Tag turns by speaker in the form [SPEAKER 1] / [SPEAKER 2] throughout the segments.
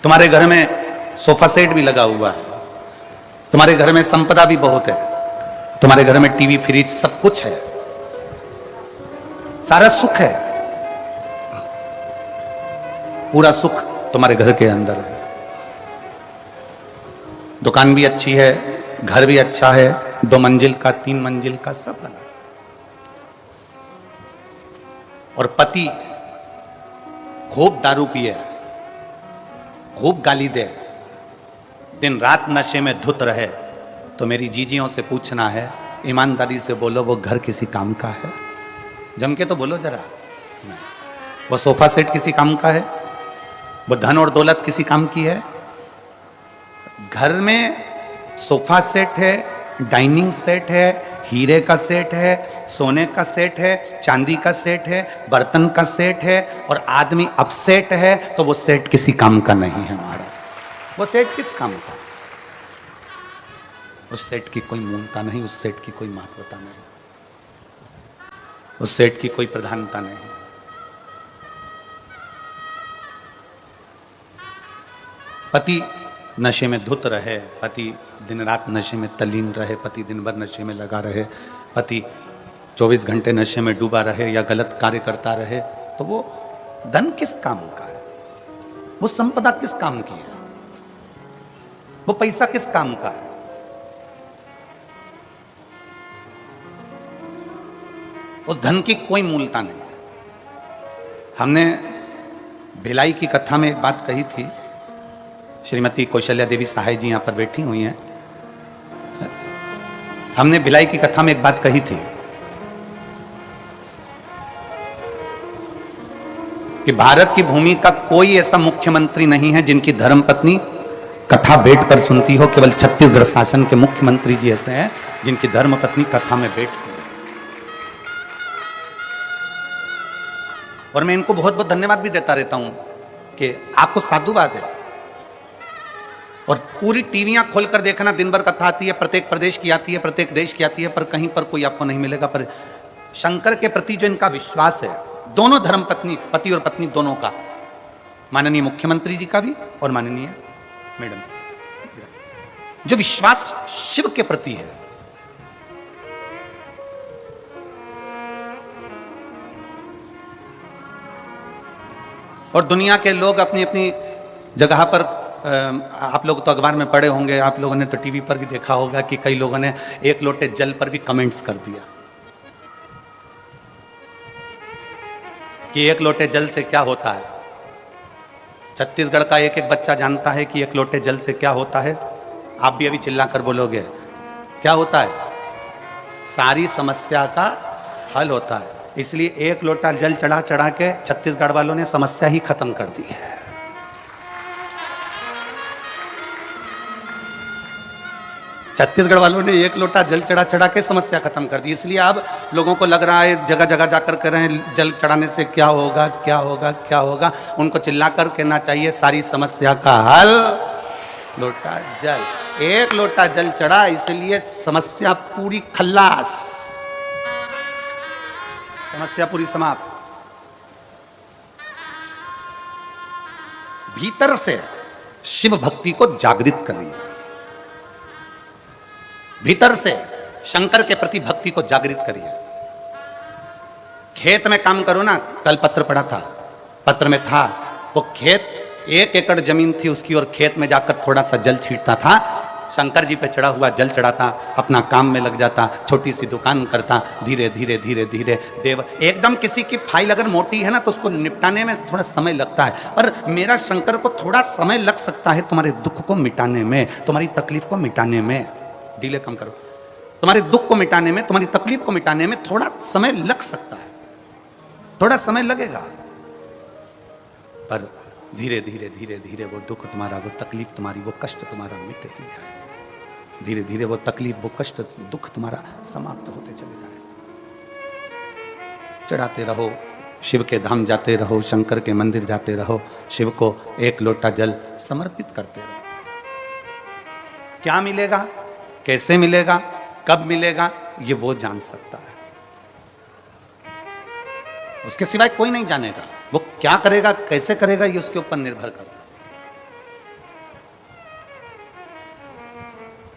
[SPEAKER 1] तुम्हारे घर में सोफा सेट भी लगा हुआ है, तुम्हारे घर में संपदा भी बहुत है, तुम्हारे घर में टीवी फ्रिज सब कुछ है, सारा सुख है, पूरा सुख तुम्हारे घर के अंदर है। दुकान भी अच्छी है, घर भी अच्छा है, 2 मंजिल का 3 मंजिल का सब बना, और पति खूब दारू पिए, खूब गाली दे, दिन रात नशे में धुत रहे, तो मेरी जीजियों से पूछना है, ईमानदारी से बोलो वो घर किसी काम का है? जम के तो बोलो जरा। वो सोफा सेट किसी काम का है? वो धन और दौलत किसी काम की है? घर में सोफा सेट है, डाइनिंग सेट है, हीरे का सेट है, सोने का सेट है, चांदी का सेट है, बर्तन का सेट है, और आदमी अपसेट है, तो वो सेट किसी काम का नहीं है हमारा। वो सेट किस काम का? उस सेट की कोई मूलता नहीं, उस सेट की कोई महत्वता नहीं, उस सेट की कोई प्रधानता नहीं। पति नशे में धुत रहे, पति दिन रात नशे में तल्लीन रहे, पति दिन भर नशे में लगा रहे, पति 24 घंटे नशे में डूबा रहे या गलत कार्य करता रहे, तो वो धन किस काम का है? वो संपदा किस काम की है? वो पैसा किस काम का है? उस धन की कोई मूलता नहीं। हमने भिलाई की कथा में एक बात कही थी, श्रीमती कौशल्या देवी सहाय जी यहां पर बैठी हुई हैं। हमने भिलाई की कथा में एक बात कही थी कि भारत की भूमि का कोई ऐसा मुख्यमंत्री नहीं है जिनकी धर्मपत्नी कथा बैठकर सुनती हो। केवल छत्तीसगढ़ शासन के मुख्यमंत्री जी ऐसे हैं जिनकी धर्मपत्नी कथा में बैठती है। और मैं इनको बहुत बहुत धन्यवाद भी देता रहता हूं कि आपको साधुवाद है। और पूरी टीवियां खोलकर देखना, दिन भर कथा आती है, प्रत्येक प्रदेश की आती है, प्रत्येक देश की आती है, पर कहीं पर कोई आपको नहीं मिलेगा। पर शंकर के प्रति जो इनका विश्वास है, दोनों धर्मपत्नी, पति और पत्नी दोनों का, माननीय मुख्यमंत्री जी का भी और माननीय मैडम, जो विश्वास शिव के प्रति है, और दुनिया के लोग अपनी अपनी जगह पर, आप लोग तो अखबार में पढ़े होंगे, आप लोगों ने तो टीवी पर भी देखा होगा कि कई लोगों ने 1 लोटे जल पर भी कमेंट्स कर दिया कि 1 लोटे जल से क्या होता है। छत्तीसगढ़ का एक एक बच्चा जानता है कि 1 लोटे जल से क्या होता है। आप भी अभी चिल्लाकर बोलोगे क्या होता है? सारी समस्या का हल होता है। इसलिए 1 लोटा जल चढ़ा चढ़ा के छत्तीसगढ़ वालों ने समस्या ही खत्म कर दी है। छत्तीसगढ़ वालों ने 1 लोटा जल चढ़ा चढ़ा के समस्या खत्म कर दी। इसलिए अब लोगों को लग रहा है जगह जगह जाकर कर रहे हैं जल चढ़ाने से क्या होगा, क्या होगा, क्या होगा। उनको चिल्लाकर कहना चाहिए सारी समस्या का हल लोटा जल। 1 लोटा जल चढ़ा, इसलिए समस्या पूरी खल्लास, समस्या पूरी समाप्त। भीतर से शिव भक्ति को जागृत करिए, भीतर से शंकर के प्रति भक्ति को जागृत करिए। खेत में काम करो ना, कल पत्र पढ़ा था, पत्र में था वो खेत 1 एकड़ जमीन थी उसकी, और खेत में जाकर थोड़ा सा जल छींटता था, शंकर जी पे चढ़ा हुआ जल चढ़ाता, अपना काम में लग जाता, छोटी सी दुकान करता, धीरे धीरे धीरे धीरे देव। एकदम किसी की फाइल अगर मोटी है ना तो उसको निपटाने में थोड़ा समय लगता है, पर मेरा शंकर को थोड़ा समय लग सकता है तुम्हारे दुख को मिटाने में, तुम्हारी तकलीफ को मिटाने में। डिले कम करो, तुम्हारे दुख को मिटाने में, तुम्हारी तकलीफ को मिटाने में थोड़ा समय लग सकता है, थोड़ा समय लगेगा, पर धीरे धीरे धीरे धीरे वो दुख तुम्हारा, वो तकलीफ तुम्हारी, वो कष्ट तुम्हारा मिटते जाए। धीरे धीरे वो तकलीफ, वो कष्ट, दुख तुम्हारा समाप्त होते चले जाए। चढ़ाते रहो, शिव के धाम जाते रहो, शंकर के मंदिर जाते रहो, शिव को 1 लोटा जल समर्पित करते रहो। क्या मिलेगा, कैसे मिलेगा, कब मिलेगा, ये वो जान सकता है, उसके सिवाय कोई नहीं जानेगा। वो क्या करेगा, कैसे करेगा, ये उसके ऊपर निर्भर करता है।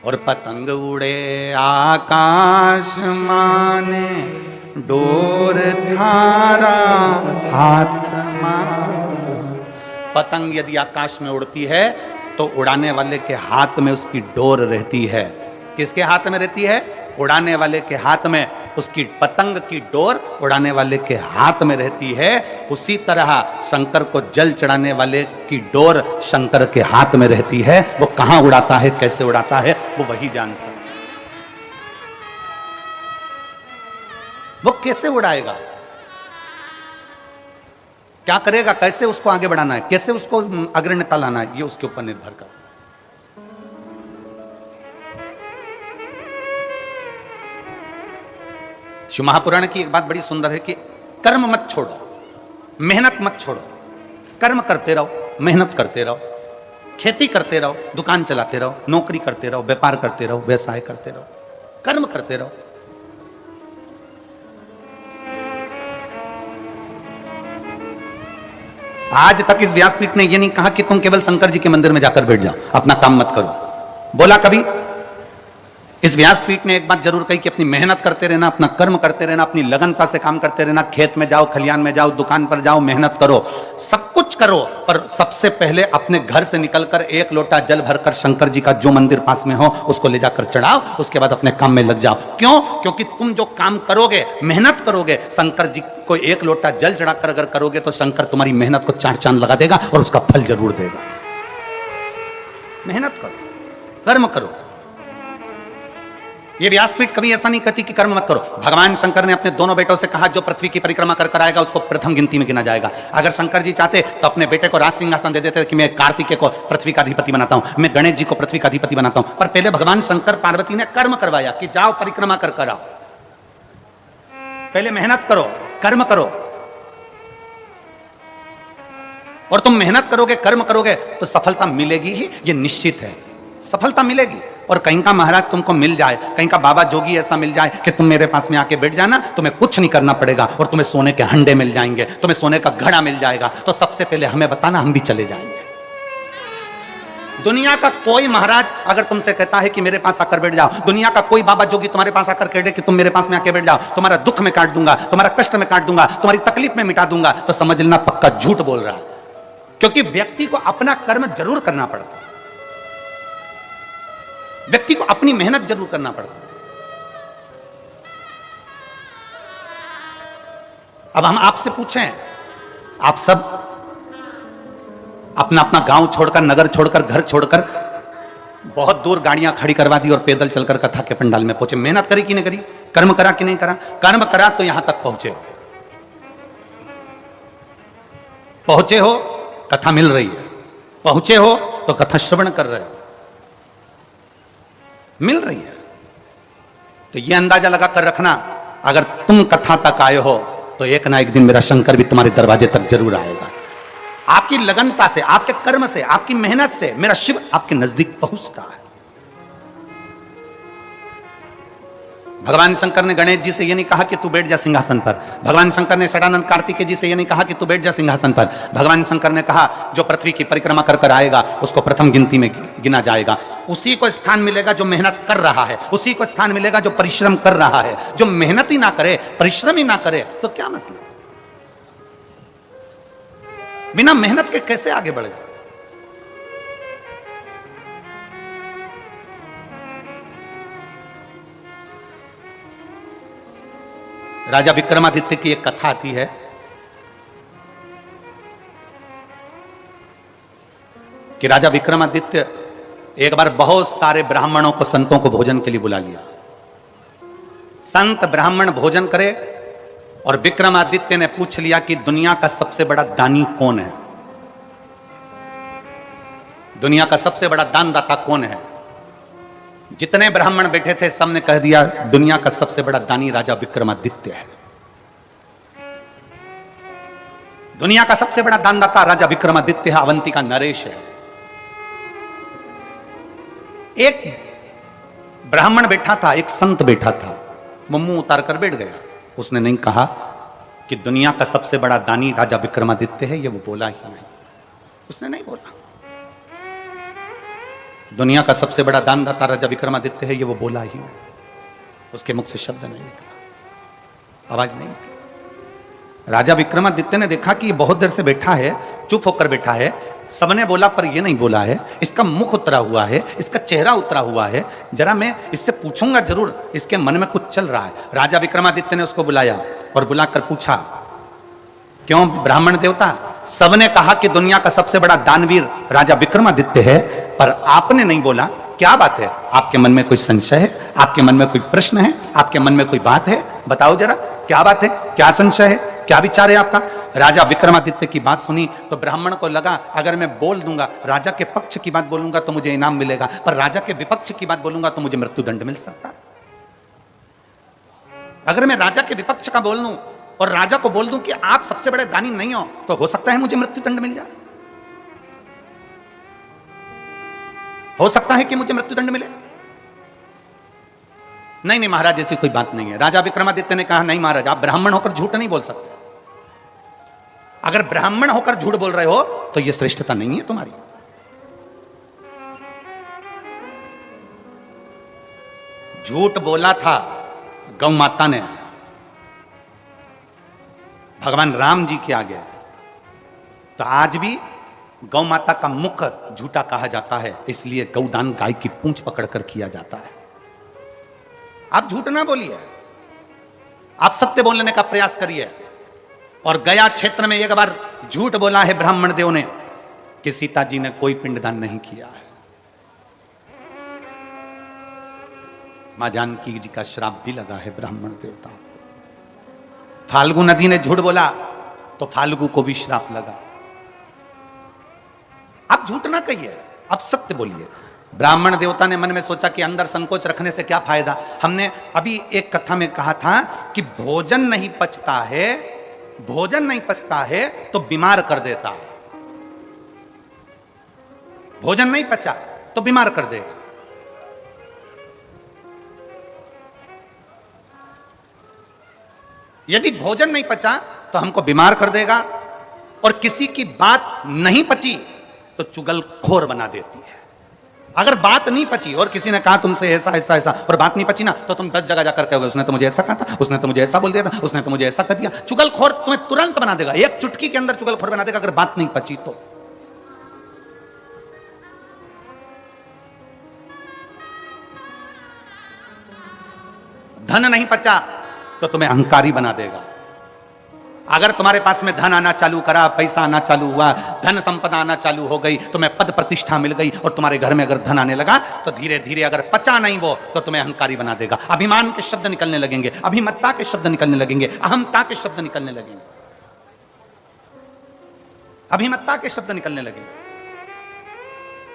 [SPEAKER 1] और पतंग उड़े आकाश माने डोर थारा हाथ मां। पतंग यदि आकाश में उड़ती है तो उड़ाने वाले के हाथ में उसकी डोर रहती है। किसके हाथ में रहती है? उड़ाने वाले के हाथ में उसकी पतंग की डोर उड़ाने वाले के हाथ में रहती है। उसी तरह शंकर को जल चढ़ाने वाले की डोर शंकर के हाथ में रहती है। वो कहां उड़ाता है, कैसे उड़ाता है, वो वही जान सकता है। वो कैसे उड़ाएगा, क्या करेगा, कैसे उसको आगे बढ़ाना है, कैसे उसको अग्रण्यता लाना है, ये उसके ऊपर निर्भर करता है। शिव महापुराण की एक बात बड़ी सुंदर है कि कर्म मत छोड़ो, मेहनत मत छोड़ो, कर्म करते रहो, मेहनत करते रहो, खेती करते रहो, दुकान चलाते रहो, नौकरी करते रहो, व्यापार करते रहो, व्यवसाय करते रहो, कर्म करते रहो। आज तक इस व्यासपीठ ने यह नहीं कहा कि तुम केवल शंकर जी के मंदिर में जाकर बैठ जाओ, अपना काम मत करो। बोला कभी? इस व्यासपीठ ने एक बात जरूर कही कि अपनी मेहनत करते रहना, अपना कर्म करते रहना, अपनी लगनता से काम करते रहना। खेत में जाओ, खलियान में जाओ, दुकान पर जाओ, मेहनत करो, सब कुछ करो, पर सबसे पहले अपने घर से निकलकर एक लोटा जल भरकर शंकर जी का जो मंदिर पास में हो उसको ले जाकर चढ़ाओ, उसके बाद अपने काम में लग जाओ। क्यों? क्योंकि तुम जो काम करोगे, मेहनत करोगे, शंकर जी को एक लोटा जल चढ़ाकर अगर करोगे तो शंकर तुम्हारी मेहनत को चार चांद लगा देगा और उसका फल जरूर देगा। मेहनत करो, कर्म करो। ये व्यासपीठ कभी ऐसा नहीं कहती कि कर्म मत करो। भगवान शंकर ने अपने दोनों बेटों से कहा जो पृथ्वी की परिक्रमा कर आएगा उसको प्रथम गिनती में गिना जाएगा। अगर शंकर जी चाहते तो अपने बेटे को राज सिंहासन दे देते कि मैं कार्तिकेय को पृथ्वी का अधिपति बनाता हूं, मैं गणेश जी को पृथ्वी का अधिपति बनाता हूं। पर पहले भगवान शंकर पार्वती ने कर्म करवाया कि जाओ परिक्रमा कर आओ। पहले मेहनत करो, कर्म करो, और तुम मेहनत करोगे, कर्म करोगे तो सफलता मिलेगी ही, ये निश्चित है, सफलता मिलेगी। और कहीं का महाराज तुमको मिल जाए, कहीं का बाबा जोगी ऐसा मिल जाए कि तुम मेरे पास में आके बैठ जाना, तुम्हें कुछ नहीं करना पड़ेगा और तुम्हें सोने के हंडे मिल जाएंगे, तुम्हें सोने का घड़ा मिल जाएगा, तो सबसे पहले हमें बताना, हम भी चले जाएंगे। दुनिया का कोई महाराज अगर तुमसे कहता है कि मेरे पास आकर बैठ जाओ, दुनिया का कोई बाबा जोगी तुम्हारे पास आकर कह दे कि तुम मेरे पास में आके बैठ जाओ, तुम्हारा दुख में काट दूंगा, तुम्हारा कष्ट में काट दूंगा, तुम्हारी तकलीफ में मिटा दूंगा, तो समझ लेना पक्का झूठ बोल रहा है। क्योंकि व्यक्ति को अपना कर्म जरूर करना पड़ता है, व्यक्ति को अपनी मेहनत जरूर करना पड़ता है। अब हम आपसे पूछें, आप सब अपना अपना गांव छोड़कर, नगर छोड़कर, घर छोड़कर बहुत दूर गाड़ियां खड़ी करवा दी और पैदल चलकर कथा के पंडाल में पहुंचे। मेहनत करी कि नहीं करी? कर्म करा कि नहीं करा? कर्म करा तो यहां तक पहुंचे, पहुंचे हो, कथा मिल रही है, पहुंचे हो तो कथा श्रवण कर रहे हो, मिल रही है। तो यह अंदाजा लगा कर रखना, अगर तुम कथा तक आए हो तो एक ना एक दिन मेरा शंकर भी तुम्हारे दरवाजे तक जरूर आएगा। आपकी लगनता से, आपके कर्म से, आपकी मेहनत से मेरा शिव आपके नजदीक पहुंचता है। भगवान शंकर ने गणेश जी से यह नहीं कहा कि तू बैठ जा सिंहासन पर। भगवान शंकर ने षडानंद कार्तिकेय जी से यह नहीं कहा कि तू बैठ जा सिंहासन पर। भगवान शंकर ने कहा जो पृथ्वी की परिक्रमा कर आएगा उसको प्रथम गिनती में गिना जाएगा। उसी को स्थान मिलेगा जो मेहनत कर रहा है, उसी को स्थान मिलेगा जो परिश्रम कर रहा है। जो मेहनत ही ना करे, परिश्रम ही ना करे तो क्या मतलब? बिना मेहनत के कैसे आगे बढ़ेगा? राजा विक्रमादित्य की एक कथा आती है कि राजा विक्रमादित्य एक बार बहुत सारे ब्राह्मणों को, संतों को भोजन के लिए बुला लिया। संत ब्राह्मण भोजन करे और विक्रमादित्य ने पूछ लिया कि दुनिया का सबसे बड़ा दानी कौन है, दुनिया का सबसे बड़ा दानदाता कौन है। जितने ब्राह्मण बैठे थे सबने कह दिया दुनिया का सबसे बड़ा दानी राजा विक्रमादित्य है। दुनिया का सबसे बड़ा दानदाता राजा विक्रमादित्य है, अवंती का नरेश है। एक ब्राह्मण बैठा था, एक संत बैठा था, वो मुंह उतार कर बैठ गया। उसने नहीं कहा कि दुनिया का सबसे बड़ा दानी राजा विक्रमादित्य है, ये वो बोला ही नहीं, उसने नहीं बोला। दुनिया का सबसे बड़ा दानदाता राजा विक्रमादित्य है, ये वो बोला ही है, उसके मुख से शब्द नहीं निकला, आवाज नहीं। राजा विक्रमादित्य ने देखा कि ये बहुत देर से बैठा है, चुप होकर बैठा है, सबने बोला पर ये नहीं बोला है, इसका मुख उतरा हुआ है, इसका चेहरा उतरा हुआ है, जरा मैं इससे पूछूंगा जरूर, इसके मन में कुछ चल रहा है। राजा विक्रमादित्य ने उसको बुलाया और बुलाकर पूछा, क्यों ब्राह्मण देवता, सबने कहा कि दुनिया का सबसे बड़ा दानवीर राजा विक्रमादित्य है, पर आपने नहीं बोला, क्या बात है? आपके मन में कोई संशय है? आपके मन में कोई प्रश्न है? आपके मन में कोई बात है? बताओ जरा, क्या बात है? क्या संशय है? क्या विचार है आपका? राजा विक्रमादित्य की बात सुनी तो ब्राह्मण को लगा, अगर मैं बोल दूंगा, राजा के पक्ष की बात बोलूंगा तो मुझे इनाम मिलेगा, पर राजा के विपक्ष की बात बोलूंगा तो मुझे मृत्युदंड मिल सकता है। अगर मैं राजा के विपक्ष का बोल दूं और राजा को बोल दूं कि आप सबसे बड़े दानी नहीं हो, तो हो सकता है मुझे मृत्युदंड मिल जाए, हो सकता है कि मुझे मृत्युदंड मिले। नहीं नहीं महाराज, ऐसी कोई बात नहीं है। राजा विक्रमादित्य ने कहा, नहीं महाराज, आप ब्राह्मण होकर झूठ नहीं बोल सकते। अगर ब्राह्मण होकर झूठ बोल रहे हो तो यह श्रेष्ठता नहीं है तुम्हारी। झूठ बोला था गौ माता ने भगवान राम जी के आगे, तो आज भी गौ माता का मुख झूठा कहा जाता है, इसलिए गौदान गाय की पूंछ पकड़कर किया जाता है। आप झूठ ना बोलिए, आप सत्य बोलने का प्रयास करिए। और गया क्षेत्र में एक बार झूठ बोला है ब्राह्मण देव ने कि सीता जी ने कोई पिंडदान नहीं किया है। मां जानकी जी का श्राप भी लगा है ब्राह्मण देवता को। फाल्गु नदी ने झूठ बोला तो फाल्गु को भी श्राप लगा। आप झूठ ना कहिए, आप सत्य बोलिए। ब्राह्मण देवता ने मन में सोचा कि अंदर संकोच रखने से क्या फायदा। हमने अभी एक कथा में कहा था कि भोजन नहीं पचता है, भोजन नहीं पचता है तो बीमार कर देता है। भोजन नहीं पचा तो बीमार कर देगा। यदि भोजन नहीं पचा तो हमको बीमार कर देगा, और किसी की बात नहीं पची तो चुगलखोर बना देती है। अगर बात नहीं पची और किसी ने कहा तुमसे ऐसा ऐसा ऐसा और बात नहीं पची ना, तो तुम 10 जगह जाकर कहोगे उसने तो मुझे ऐसा कहा था, उसने तो मुझे ऐसा बोल दिया था, उसने तो मुझे ऐसा कर दिया। चुगलखोर तुम्हें तुरंत बना देगा, एक चुटकी के अंदर चुगलखोर बना देगा अगर बात नहीं पची तो। धन नहीं पचा तो तुम्हें अहंकारी बना देगा। अगर तुम्हारे पास में धन आना चालू करा, पैसा आना चालू हुआ, धन संपदा आना चालू हो गई, तुम्हें पद प्रतिष्ठा मिल गई, और तुम्हारे घर में अगर धन आने लगा तो धीरे धीरे अगर पचा नहीं वो तो तुम्हें अहंकारी बना देगा। अभिमान के शब्द निकलने लगेंगे, अभिमत्ता के शब्द निकलने लगेंगे, अहमता के शब्द निकलने लगेंगे, अभिमत्ता के शब्द निकलने लगेंगे।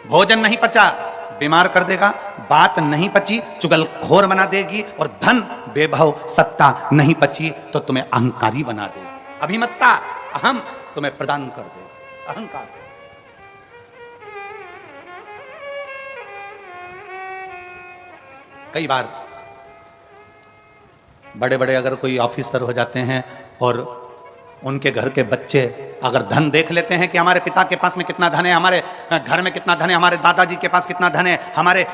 [SPEAKER 1] भोजन नहीं पचा बीमार कर देगा, बात नहीं पची चुगलखोर बना देगी, और धन बेभव सत्ता नहीं पची तो तुम्हें अहंकारी बना देगी। अभिमत्ता अहम तुम्हें प्रदान कर दे, अहंकार। कई बार बड़े बड़े अगर कोई ऑफिसर हो जाते हैं और उनके घर के बच्चे अगर धन देख लेते हैं कि हमारे पिता के पास में कितना धन है, हमारे घर में कितना धन है, हमारे दादाजी के पास कितना धन है, हमारे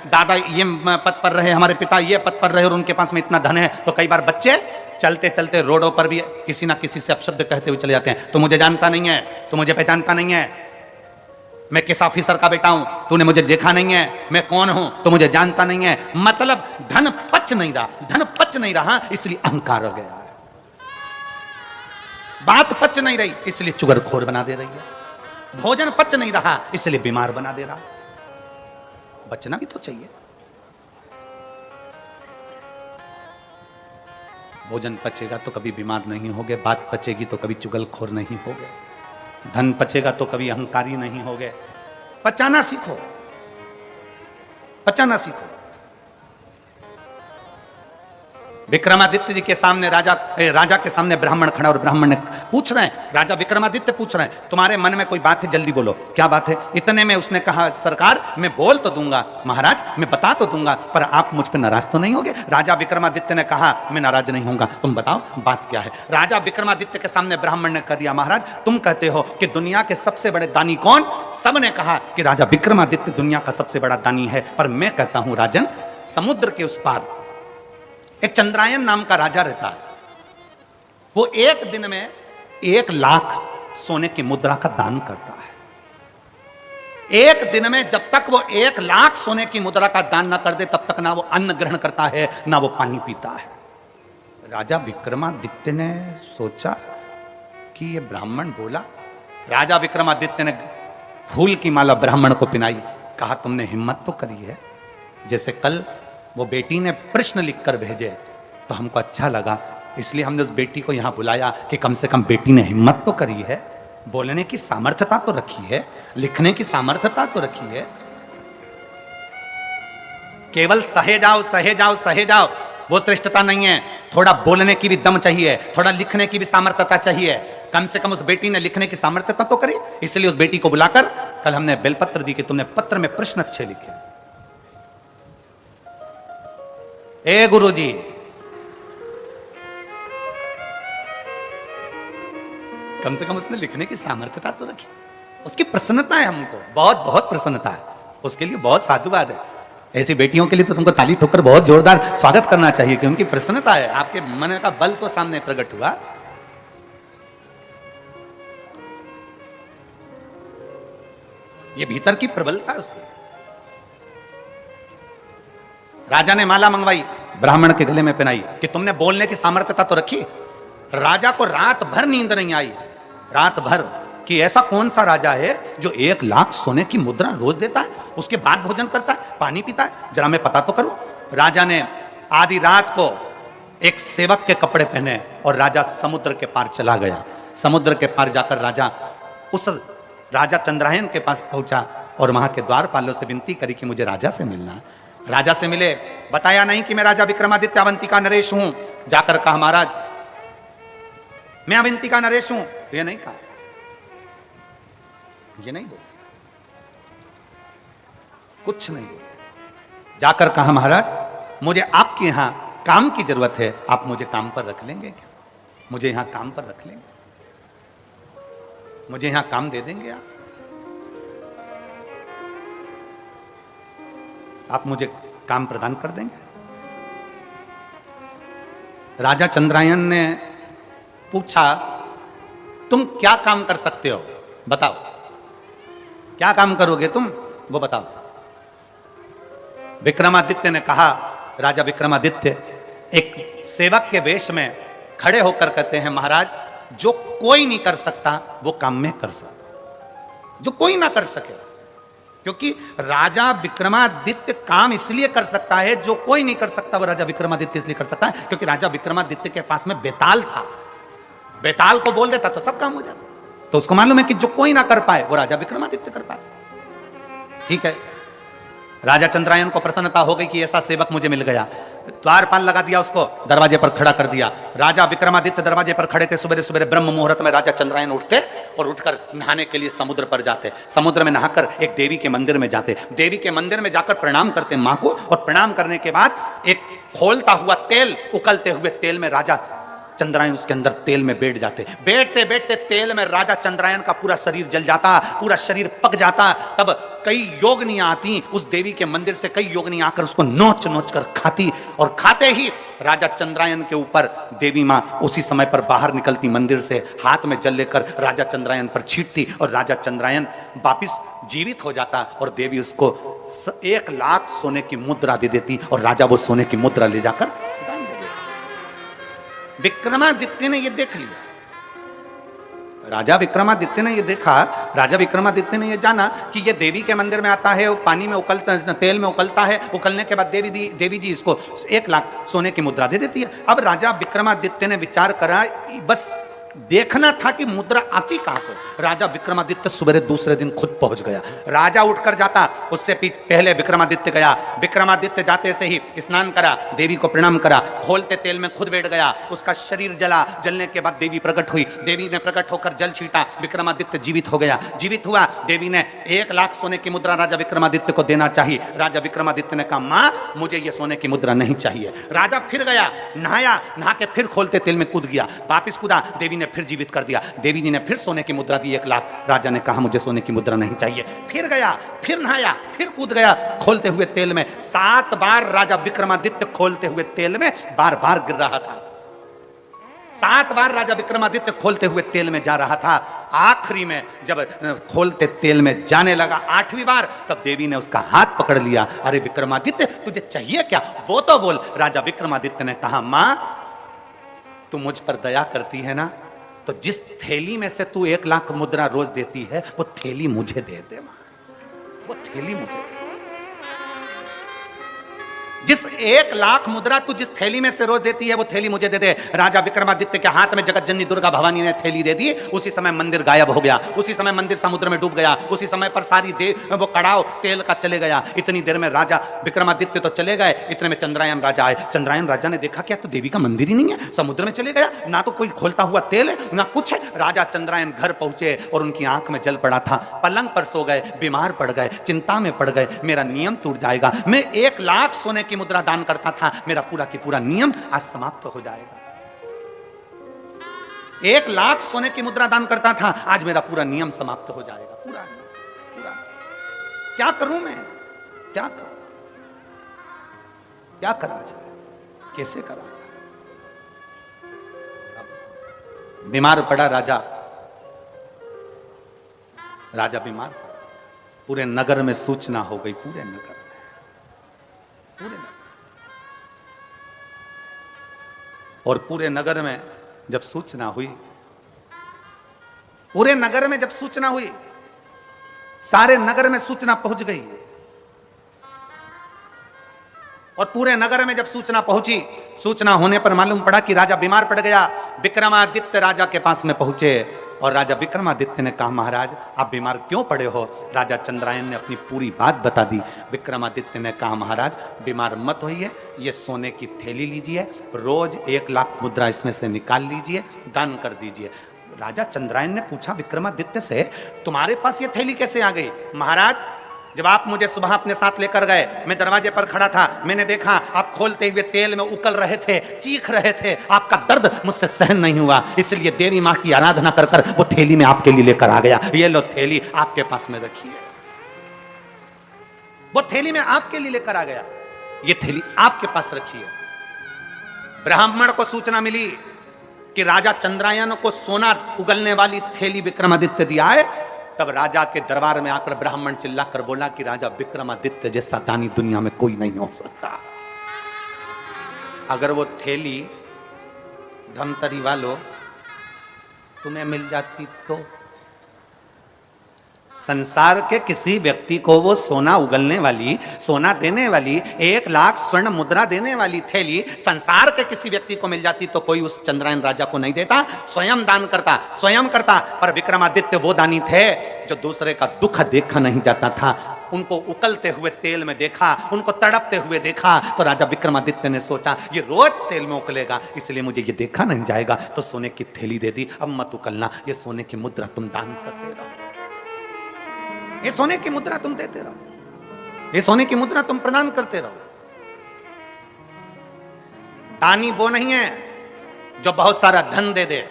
[SPEAKER 1] दादा ये पद पर रहे, हमारे पिता ये पद पर रहे और उनके पास में इतना धन है, तो कई बार बच्चे चलते चलते रोडों पर भी किसी ना किसी से अपशब्द कहते हुए चले जाते हैं। तू मुझे जानता नहीं है, तू मुझे पहचानता नहीं है, मैं किस ऑफिसर का बेटा हूं, तूने मुझे देखा नहीं है, मैं कौन हूं, तो मुझे जानता नहीं है। मतलब धन पच नहीं रहा, धन पच नहीं रहा इसलिए अहंकार हो गया है। बात पच नहीं रही इसलिए चुगलखोर बना दे रही है। भोजन पच नहीं रहा इसलिए बीमार बना दे रहा। बचना भी तो चाहिए। भोजन पचेगा तो कभी बीमार नहीं होगे, बात पचेगी तो कभी चुगलखोर नहीं होगे, धन पचेगा तो कभी अहंकारी नहीं होगे। पचाना सीखो, पचाना सीखो। विक्रमादित्य जी के सामने राजा के सामने ब्राह्मण खड़ा, और ब्राह्मण ने पूछ रहे हैं, राजा विक्रमादित्य पूछ रहे हैं, तुम्हारे मन में कोई बात है, जल्दी बोलो, क्या बात है। इतने में उसने कहा, सरकार मैं बोल तो दूंगा, महाराज मैं बता तो दूंगा, पर आप मुझ पर नाराज तो नहीं होगे। राजा विक्रमादित्य ने कहा, मैं नाराज नहीं होऊंगा, तुम बताओ बात क्या है। राजा विक्रमादित्य के सामने ब्राह्मण ने कह दिया, महाराज तुम कहते हो कि दुनिया के सबसे बड़े दानी कौन? सबने कहा कि राजा विक्रमादित्य दुनिया का सबसे बड़ा दानी है, पर मैं कहता हूं राजन, समुद्र के उस पार एक चंद्रायन नाम का राजा रहता है। वो एक दिन में 1 लाख सोने की मुद्रा का दान करता है। एक दिन में जब तक वो 1 लाख सोने की मुद्रा का दान ना कर दे, तब तक ना वो अन्न ग्रहण करता है, ना वो पानी पीता है। राजा विक्रमादित्य ने सोचा कि ये ब्राह्मण बोला। राजा विक्रमादित्य ने फूल की माला ब्राह्मण को पिनाई, कहा तुमने हिम्मत तो करी है। जैसे कल वो बेटी ने प्रश्न लिखकर भेजे तो हमको अच्छा लगा, इसलिए हमने उस बेटी को यहां बुलाया कि कम से कम बेटी ने हिम्मत तो करी है, बोलने की सामर्थ्यता तो रखी है, लिखने की सामर्थ्यता तो रखी है। केवल सहे जाओ सहे जाओ सहे जाओ वो श्रेष्ठता नहीं है, थोड़ा बोलने की भी दम चाहिए, थोड़ा लिखने की भी सामर्थ्यता चाहिए। कम से कम उस बेटी ने लिखने की सामर्थ्यता तो करी, इसलिए उस बेटी को बुलाकर कल हमने बेलपत्र दी कि तुमने पत्र में प्रश्न अच्छे लिखे। ए गुरुजी, कम से कम उसने लिखने की सामर्थ्यता तो रखी, उसकी प्रसन्नता है, हमको बहुत बहुत प्रसन्नता है, उसके लिए बहुत साधुवाद है। ऐसी बेटियों के लिए तो तुमको ताली ठोकर बहुत जोरदार स्वागत करना चाहिए कि उनकी प्रसन्नता है, आपके मन का बल तो सामने प्रकट हुआ। ये भीतर की प्रबलता उसकी। राजा ने माला मंगवाई, ब्राह्मण के गले में पहनाई कि तुमने बोलने की सामर्थ्यता तो रखी। राजा को रात भर नींद नहीं आई, रात भर, कि ऐसा कौन सा राजा है जो 1 लाख सोने की मुद्रा रोज देता है, उसके बाद भोजन करता है, पानी पीता है, जरा मैं पता तो करूं। राजा ने आधी रात को एक सेवक के कपड़े पहने और राजा समुद्र के पार चला गया। समुद्र के पार जाकर राजा उस राजा चंद्रायन के पास पहुंचा और वहां के द्वारपालों से विनती करी कि मुझे राजा से मिलना है। राजा से मिले, बताया नहीं कि मैं राजा विक्रमादित्य अवंतिका नरेश हूं। जाकर कहा, महाराज मैं अवंतिका नरेश हूं, ये नहीं कहा, ये नहीं बोल, कुछ नहीं बोल। जाकर कहा, महाराज मुझे आपके यहां काम की जरूरत है, आप मुझे काम पर रख लेंगे क्या? मुझे यहां काम पर रख लेंगे, मुझे यहां काम दे देंगे आप मुझे काम प्रदान कर देंगे? राजा चंद्रायन ने पूछा, तुम क्या काम कर सकते हो, बताओ, क्या काम करोगे तुम, वो बताओ। विक्रमादित्य ने कहा, राजा विक्रमादित्य एक सेवक के वेश में खड़े होकर कहते हैं, महाराज जो कोई नहीं कर सकता वो काम में कर सकता, जो कोई ना कर सके। क्योंकि राजा विक्रमादित्य काम इसलिए कर सकता है, जो कोई नहीं कर सकता वो राजा विक्रमादित्य इसलिए कर सकता है, क्योंकि राजा विक्रमादित्य के पास में बेताल था, बेताल को बोल देता तो सब काम हो जाता। तो उसको मालूम है कि जो कोई ना कर पाए वो राजा विक्रमादित्य कर पाए। ठीक है, राजा चंद्रायन को प्रसन्नता हो गई कि ऐसा सेवक मुझे मिल गया। द्वारपाल लगा दिया, उसको दरवाजे पर खड़ा कर दिया। राजा विक्रमादित्य दरवाजे पर खड़े थे। सुबह सुबह ब्रह्म मुहूर्त में राजा चंद्रायन उठते और उठकर नहाने के लिए समुद्र पर जाते। समुद्र में नहाकर एक देवी के मंदिर में जाते। देवी के मंदिर में जाकर प्रणाम करते मां को, और प्रणाम करने के बाद एक खोलता हुआ तेल, उकलते हुए तेल में राजा चंद्रायन उसके अंदर तेल में बैठ जाते। बैठते बैठते तेल में राजा चंद्रायन का पूरा शरीर जल जाता, पूरा शरीर पक जाता। तब कई योगिनियां आती उस देवी के मंदिर से, कई योगिनियां आकर उसको नोच नोच कर खाती, और खाते ही राजा चंद्रायन के ऊपर देवी मां उसी समय पर बाहर निकलती मंदिर से, हाथ में जल लेकर राजा चंद्रायन पर छींटती, और राजा चंद्रायन वापिस जीवित हो जाता, और देवी उसको 1 लाख सोने की मुद्रा दे देती, और राजा वो सोने की मुद्रा ले जाकर दान दे देता। विक्रमादित्य ने ये देख लिया, राजा विक्रमादित्य ने ये देखा, राजा विक्रमादित्य ने ये जाना कि ये देवी के मंदिर में आता है, वो पानी में उकलता, तेल में उकलता है, उकलने के बाद देवी जी इसको 1 लाख सोने की मुद्रा दे देती है। अब राजा विक्रमादित्य ने विचार करा, बस देखना था कि मुद्रा आती कहां से। राजा विक्रमादित्य सवेरे दूसरे दिन खुद पहुंच गया। राजा उठकर जाता, उससे पहले विक्रमादित्य गया। विक्रमादित्य जाते से ही स्नान करा, देवी को प्रणाम करा, खोलते तेल में खुद बैठ गया। उसका शरीर जला, जलने के बाद देवी प्रकट हुई। देवी ने प्रकट होकर जल छीटा, विक्रमादित्य जीवित हो गया। जीवित हुआ, देवी ने 1 लाख सोने की मुद्रा राजा विक्रमादित्य को देना चाहिए। राजा विक्रमादित्य ने कहा, मां मुझे ये सोने की मुद्रा नहीं चाहिए। राजा फिर गया, नहाया, नहा के फिर खोलते तेल में कूद गया, वापिस कूदा, देवी ने फिर जीवित कर दिया। देवी जी ने फिर सोने की मुद्रा दी 1 लाख। राजा ने कहा, मुझे सोने की मुद्रा नहीं चाहिए। फिर गया, फिर नहाया, फिर कूद गया खोलते हुए तेल में। 7 बार राजा विक्रमादित्य खोलते हुए तेल में बार बार गिर रहा था। 7 बार राजा विक्रमादित्य खोलते हुए तेल में जा रहा था। आखिरी में जब खोलते तेल में जाने लगा 8वीं बार, तब देवी ने उसका हाथ पकड़ लिया। अरे विक्रमादित्य, तुझे चाहिए क्या, वो तो बोल। राजा विक्रमादित्य ने कहा, मां तू मुझ पर दया करती है ना, तो जिस थैली में से तू 1 लाख मुद्रा रोज देती है, वो थैली मुझे दे दे मां, वो थैली मुझे दे। जिस 1 लाख मुद्रा तू जिस थैली में से रोज देती है, वो थैली मुझे दे दे। राजा विक्रमादित्य के हाथ में जगत जननी दुर्गा भवानी ने थैली दे दी। उसी समय मंदिर गायब हो गया, उसी समय मंदिर समुद्र में डूब गया, उसी समय पर सारी वो कड़ाव तेल का चले गया। इतनी देर में राजा विक्रमादित्य तो चले गए, इतने में चंद्रायन राजा आए। चंद्रायन राजा ने देखा, क्या तो देवी का मंदिर ही नहीं है, समुद्र में चले गया, ना तो कोई खोलता हुआ तेल है ना कुछ है। राजा चंद्रायन घर पहुंचे और उनकी आंख में जल पड़ा था। पलंग पर सो गए, बीमार पड़ गए, चिंता में पड़ गए। मेरा नियम टूट जाएगा, मैं 1 लाख सोने की मुद्रा दान करता था, मेरा पूरा की पूरा नियम आज समाप्त हो जाएगा। 1 लाख सोने की मुद्रा दान करता था, आज मेरा पूरा नियम समाप्त हो जाएगा। पूरा पूरा क्या करूं मैं, क्या करूं, क्या करा जाए, कैसे करा जाए। बीमार पड़ा राजा, राजा बीमार पड़ा, पूरे नगर में सूचना हो गई, पूरे नगर में, पूरे नगर। और पूरे नगर में जब सूचना हुई, पूरे नगर में जब सूचना हुई, सारे नगर में सूचना पहुंच गई। और पूरे नगर में जब सूचना पहुंची, सूचना होने पर मालूम पड़ा कि राजा बीमार पड़ गया। विक्रमादित्य राजा के पास में पहुंचे और राजा विक्रमादित्य ने कहा, महाराज आप बीमार क्यों पड़े हो। राजा चंद्रायन ने अपनी पूरी बात बता दी। विक्रमादित्य ने कहा, महाराज बीमार मत होइए, ये सोने की थैली लीजिए, रोज 1 लाख मुद्रा इसमें से निकाल लीजिए, दान कर दीजिए। राजा चंद्रायन ने पूछा विक्रमादित्य से, तुम्हारे पास ये थैली कैसे आ गई। महाराज जब आप मुझे सुबह अपने साथ लेकर गए, मैं दरवाजे पर खड़ा था, मैंने देखा आप खोलते हुए तेल में उकल रहे थे, चीख रहे थे, आपका दर्द मुझसे सहन नहीं हुआ, इसलिए देवी मां की आराधना कर कर वो थैली में आपके लिए लेकर आ गया। ये लो थैली आपके पास में रखिए, वो थैली में आपके लिए लेकर आ गया, ये थैली आपके पास रखिए। ब्राह्मण को सूचना मिली कि राजा चंद्रायन को सोना उगलने वाली थैली विक्रमादित्य दिया है। तब राजा के दरबार में आकर ब्राह्मण चिल्लाकर बोला कि राजा विक्रमादित्य जैसा दानी दुनिया में कोई नहीं हो सकता। अगर वो थैली धमतरी वालों तुम्हें मिल जाती तो संसार के किसी व्यक्ति को वो सोना उगलने वाली, सोना देने वाली, 1 लाख स्वर्ण मुद्रा देने वाली थैली संसार के किसी व्यक्ति को मिल जाती तो कोई उस चंद्रायन राजा को नहीं देता, स्वयं दान करता, स्वयं करता। पर विक्रमादित्य वो दानी थे जो दूसरे का दुख देखा नहीं जाता था। उनको उकलते हुए तेल में देखा, उनको तड़पते हुए देखा, तो राजा विक्रमादित्य ने सोचा ये रोज तेल में उकलेगा, इसलिए मुझे ये देखा नहीं जाएगा, तो सोने की थैली दे दी। अब मत उकलना, ये सोने की मुद्रा तुम दान करते रहो, ये सोने की मुद्रा तुम देते रहो, ये सोने की मुद्रा तुम प्रदान करते रहो। दानी वो नहीं है जो बहुत सारा धन दे दे,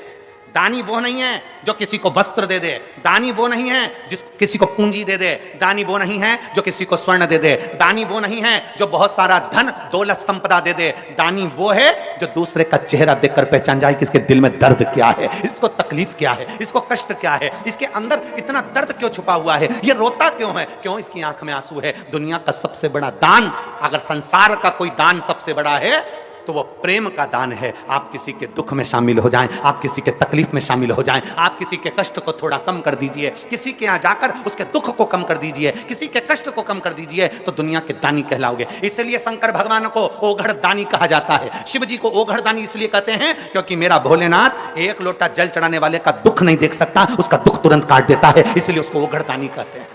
[SPEAKER 1] दानी वो नहीं है जो किसी को वस्त्र दे दे, दानी वो नहीं है जिस किसी को पूंजी दे दे, दानी वो नहीं है जो किसी को स्वर्ण दे दे, दानी वो नहीं है जो बहुत सारा धन दौलत संपदा दे दे। दानी वो है जो दूसरे का चेहरा देखकर पहचान जाए कि इसके दिल में दर्द क्या है, इसको तकलीफ क्या है, इसको कष्ट क्या है, इसके अंदर इतना दर्द क्यों छुपा हुआ है, ये रोता क्यों है, क्यों इसकी आंख में आंसू है। दुनिया का सबसे बड़ा दान, अगर संसार का कोई दान सबसे बड़ा है तो वो प्रेम का दान है। आप किसी के दुख में शामिल हो जाएं, आप किसी के तकलीफ में शामिल हो जाएं, आप किसी के कष्ट को थोड़ा कम कर दीजिए, किसी के यहाँ जाकर उसके दुख को कम कर दीजिए, किसी के कष्ट को कम कर दीजिए, तो दुनिया के दानी कहलाओगे। इसलिए शंकर भगवान को ओघड़ दानी कहा जाता है। शिव जी को ओघड़ दानी इसलिए कहते हैं क्योंकि मेरा भोलेनाथ एक लोटा जल चढ़ाने वाले का दुख नहीं देख सकता, उसका दुख तुरंत काट देता है, इसलिए उसको ओघड़ दानी कहते हैं।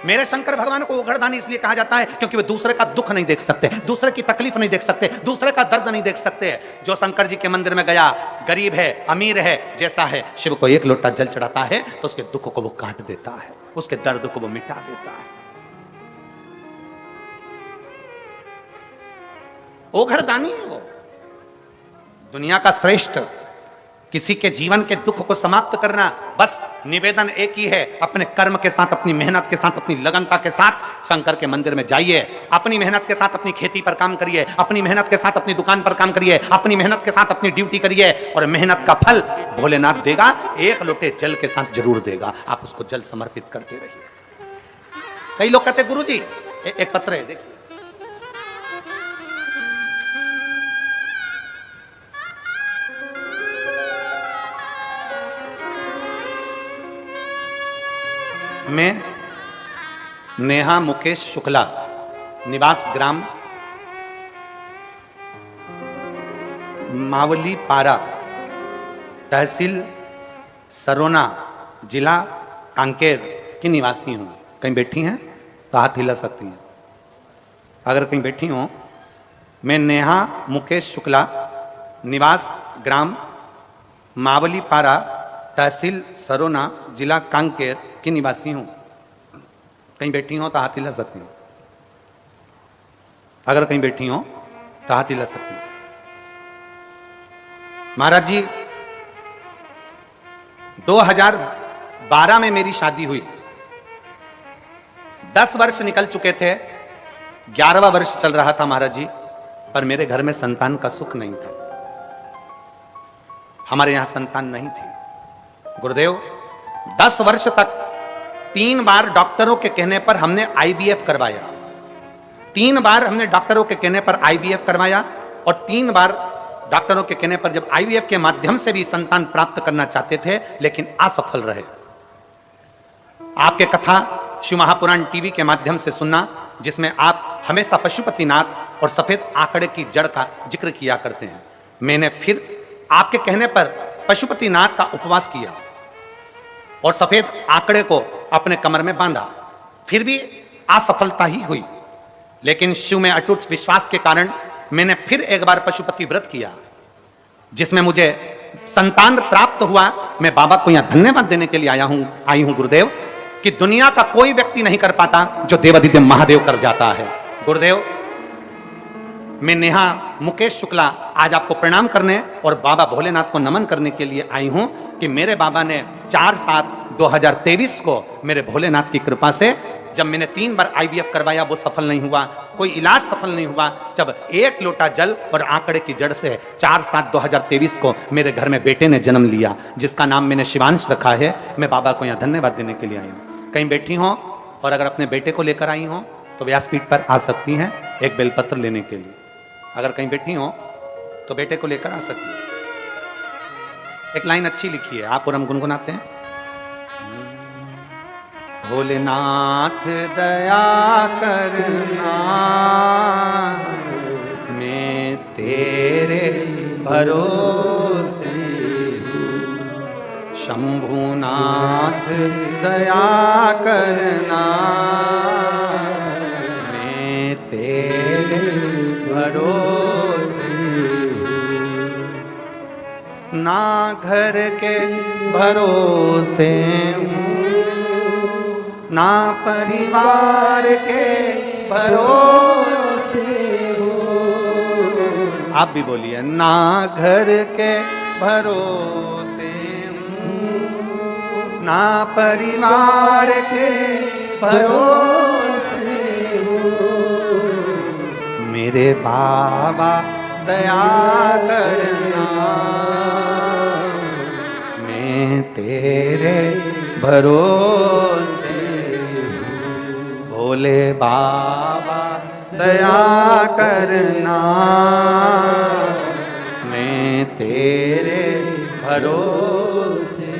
[SPEAKER 1] मेरे शंकर भगवान को ओघड़दानी इसलिए कहा जाता है क्योंकि वे दूसरे का दुख नहीं देख सकते, दूसरे की तकलीफ नहीं देख सकते, दूसरे का दर्द नहीं देख सकते। जो शंकर जी के मंदिर में गया, गरीब है, अमीर है, जैसा है, शिव को एक लोटा जल चढ़ाता है तो उसके दुख को वो काट देता है, उसके दर्द को वो मिटा देता है। ओघड़दानी है वो, दुनिया का श्रेष्ठ। किसी के जीवन के दुख को समाप्त करना, बस निवेदन एक ही है, अपने कर्म के साथ, अपनी मेहनत के साथ, अपनी लगनता के साथ शंकर के मंदिर में जाइए, अपनी मेहनत के साथ अपनी खेती पर काम करिए, अपनी मेहनत के साथ अपनी दुकान पर काम करिए, अपनी मेहनत के साथ अपनी ड्यूटी करिए, और मेहनत का फल भोलेनाथ देगा, एक लोटे जल के साथ जरूर देगा। आप उसको जल समर्पित करते रहिए। कई लोग कहते गुरुजी एक पत्र है, देखिए, मैं नेहा मुकेश शुक्ला, निवास ग्राम मावली पारा, तहसील सरोना, जिला कांकेर की निवासी हूँ। कहीं बैठी हैं तो हाथ हिला सकती हैं। अगर कहीं बैठी हो, मैं नेहा मुकेश शुक्ला, निवास ग्राम मावली पारा, तहसील सरोना, जिला कांकेर की निवासी हूं। कहीं बैठी हो तो हाथ हिला सकती हैं। अगर कहीं बैठी हो तो हाथ हिला सकती हैं। महाराज जी, 2012 में मेरी शादी हुई, 10 वर्ष निकल चुके थे, 11वां वर्ष चल रहा था महाराज जी, पर मेरे घर में संतान का सुख नहीं था। हमारे यहां संतान नहीं थी। गुरुदेव, 10 वर्ष तक 3 बार डॉक्टरों के कहने पर हमने आईवीएफ करवाया, 3 बार हमने डॉक्टरों के कहने पर आईवीएफ करवाया, और 3 बार डॉक्टरों के कहने पर जब आईवीएफ के माध्यम से भी संतान प्राप्त करना चाहते थे, लेकिन असफल रहे। आपके कथा शिव महापुराण टीवी के माध्यम से सुनना, जिसमें आप हमेशा पशुपतिनाथ और सफेद आंकड़े की जड़ का जिक्र किया करते हैं। मैंने फिर आपके कहने पर पशुपतिनाथ का उपवास किया और सफेद आंकड़े को अपने कमर में बांधा, फिर भी असफलता ही हुई। लेकिन शिव में अटूट विश्वास के कारण मैंने फिर एक बार पशुपति व्रत किया, जिसमें मुझे संतान प्राप्त हुआ। मैं बाबा को यहां धन्यवाद देने के लिए आई हूं गुरुदेव, कि दुनिया का कोई व्यक्ति नहीं कर पाता जो देवादिदेव महादेव कर जाता है। गुरुदेव, मैं नेहा मुकेश शुक्ला आज आपको प्रणाम करने और बाबा भोलेनाथ को नमन करने के लिए आई हूं कि मेरे बाबा ने 4/7/2023 को मेरे भोलेनाथ की कृपा से, जब मैंने 3 बार आईवीएफ करवाया, वो सफल नहीं हुआ, कोई इलाज सफल नहीं हुआ, जब 1 लोटा जल और आंकड़े की जड़ से 4/7/2023 को मेरे घर में बेटे ने जन्म लिया, जिसका नाम मैंने शिवांश रखा है। मैं बाबा को यहाँ धन्यवाद देने के लिए आई हूँ। कहीं बैठी हो और अगर अपने बेटे को लेकर आई हो तो व्यासपीठ पर आ सकती हैं एक बेलपत्र लेने के लिए। अगर कहीं बैठी हो तो बेटे को लेकर आ सकती है। एक लाइन अच्छी लिखी है, आप और हम गुनगुनाते हैं। भोलेनाथ दया करना, मैं तेरे भरोसे हूँ। शंभुनाथ दया करना, मैं तेरे भरोसे हूँ। ना घर के भरोसे हूँ, ना परिवार के भरोसे हूँ। आप भी बोलिए, ना घर के भरोसे हूँ, ना परिवार के भरोसे हूँ। मेरे बाबा दया करना, मैं तेरे भरोसे, भोले बाबा दया करना, मैं तेरे भरोसे।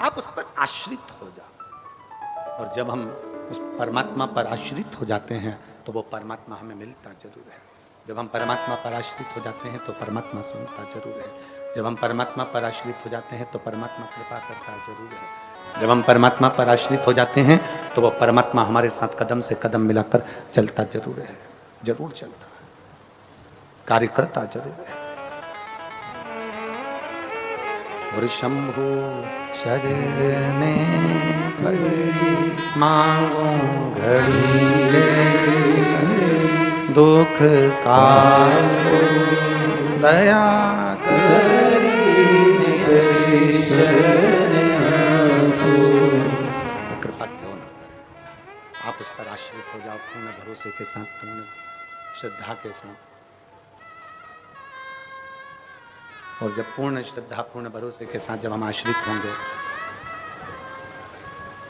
[SPEAKER 1] आप उस पर आश्रित हो जाओ, और जब हम उस परमात्मा पर आश्रित हो जाते हैं तो वो परमात्मा हमें मिलता जरूर है। जब हम परमात्मा पर आश्रित हो जाते हैं तो परमात्मा सुनता जरूर है। जब हम परमात्मा पर आश्रित हो जाते हैं तो परमात्मा कृपा करता जरूर है। जब हम परमात्मा पर आश्रित हो जाते हैं तो वो परमात्मा हमारे साथ कदम से कदम मिलाकर चलता जरूर है, जरूर चलता है, कार्य करता जरूर है। और शंभु शरणे मांगो घड़ी रे, दुख काटो दया कृपा क्यों ना करे। आप उस पर आश्रित हो जाओ पूर्ण भरोसे के साथ, पूर्ण श्रद्धा के साथ। और जब पूर्ण श्रद्धा पूर्ण भरोसे के साथ जब हम आश्रित होंगे,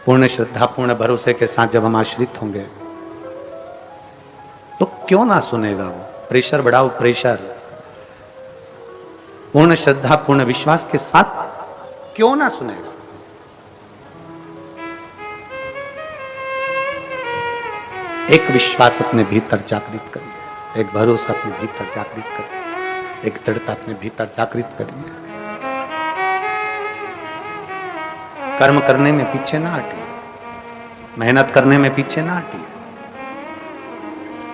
[SPEAKER 1] पूर्ण श्रद्धा पूर्ण भरोसे के साथ जब हम आश्रित होंगे तो क्यों ना सुनेगा वो। प्रेशर बढ़ाओ, प्रेशर। पूर्ण श्रद्धा पूर्ण विश्वास के साथ क्यों ना सुनेगा। एक विश्वास अपने भीतर जागृत करिए, एक भरोसा अपने भीतर जागृत करिए, एक दृढ़ता अपने भीतर जागृत करिए। कर्म करने में पीछे ना हटिए, मेहनत करने में पीछे ना हटिए।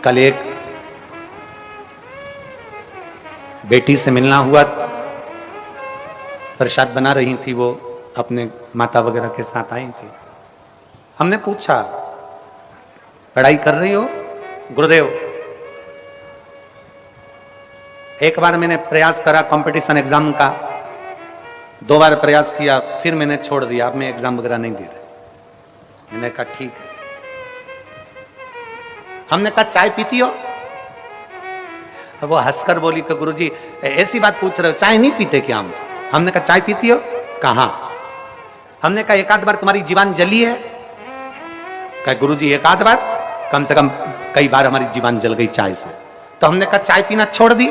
[SPEAKER 1] कल एक बेटी से मिलना हुआ, प्रसाद बना रही थी, वो अपने माता वगैरह के साथ आई थी। हमने पूछा, पढ़ाई कर रही हो गुरुदेव? एक बार मैंने प्रयास करा कंपटीशन एग्जाम का, 2 बार प्रयास किया, फिर मैंने छोड़ दिया, अब मैं एग्जाम वगैरह नहीं दे रहा। मैंने कहा ठीक है। हमने कहा चाय पीती हो? वो हंसकर बोली कि गुरुजी ऐसी बात पूछ रहे हो, चाय नहीं पीते क्या हम? हमने कहा चाय पीती हो? कहां? हमने कहा एक आध बार तुम्हारी जीवान जली है? कहा गुरुजी एक आध बार, कम से कम कई बार हमारी जीवान जल गई चाय से। तो हमने कहा चाय पीना छोड़ दी?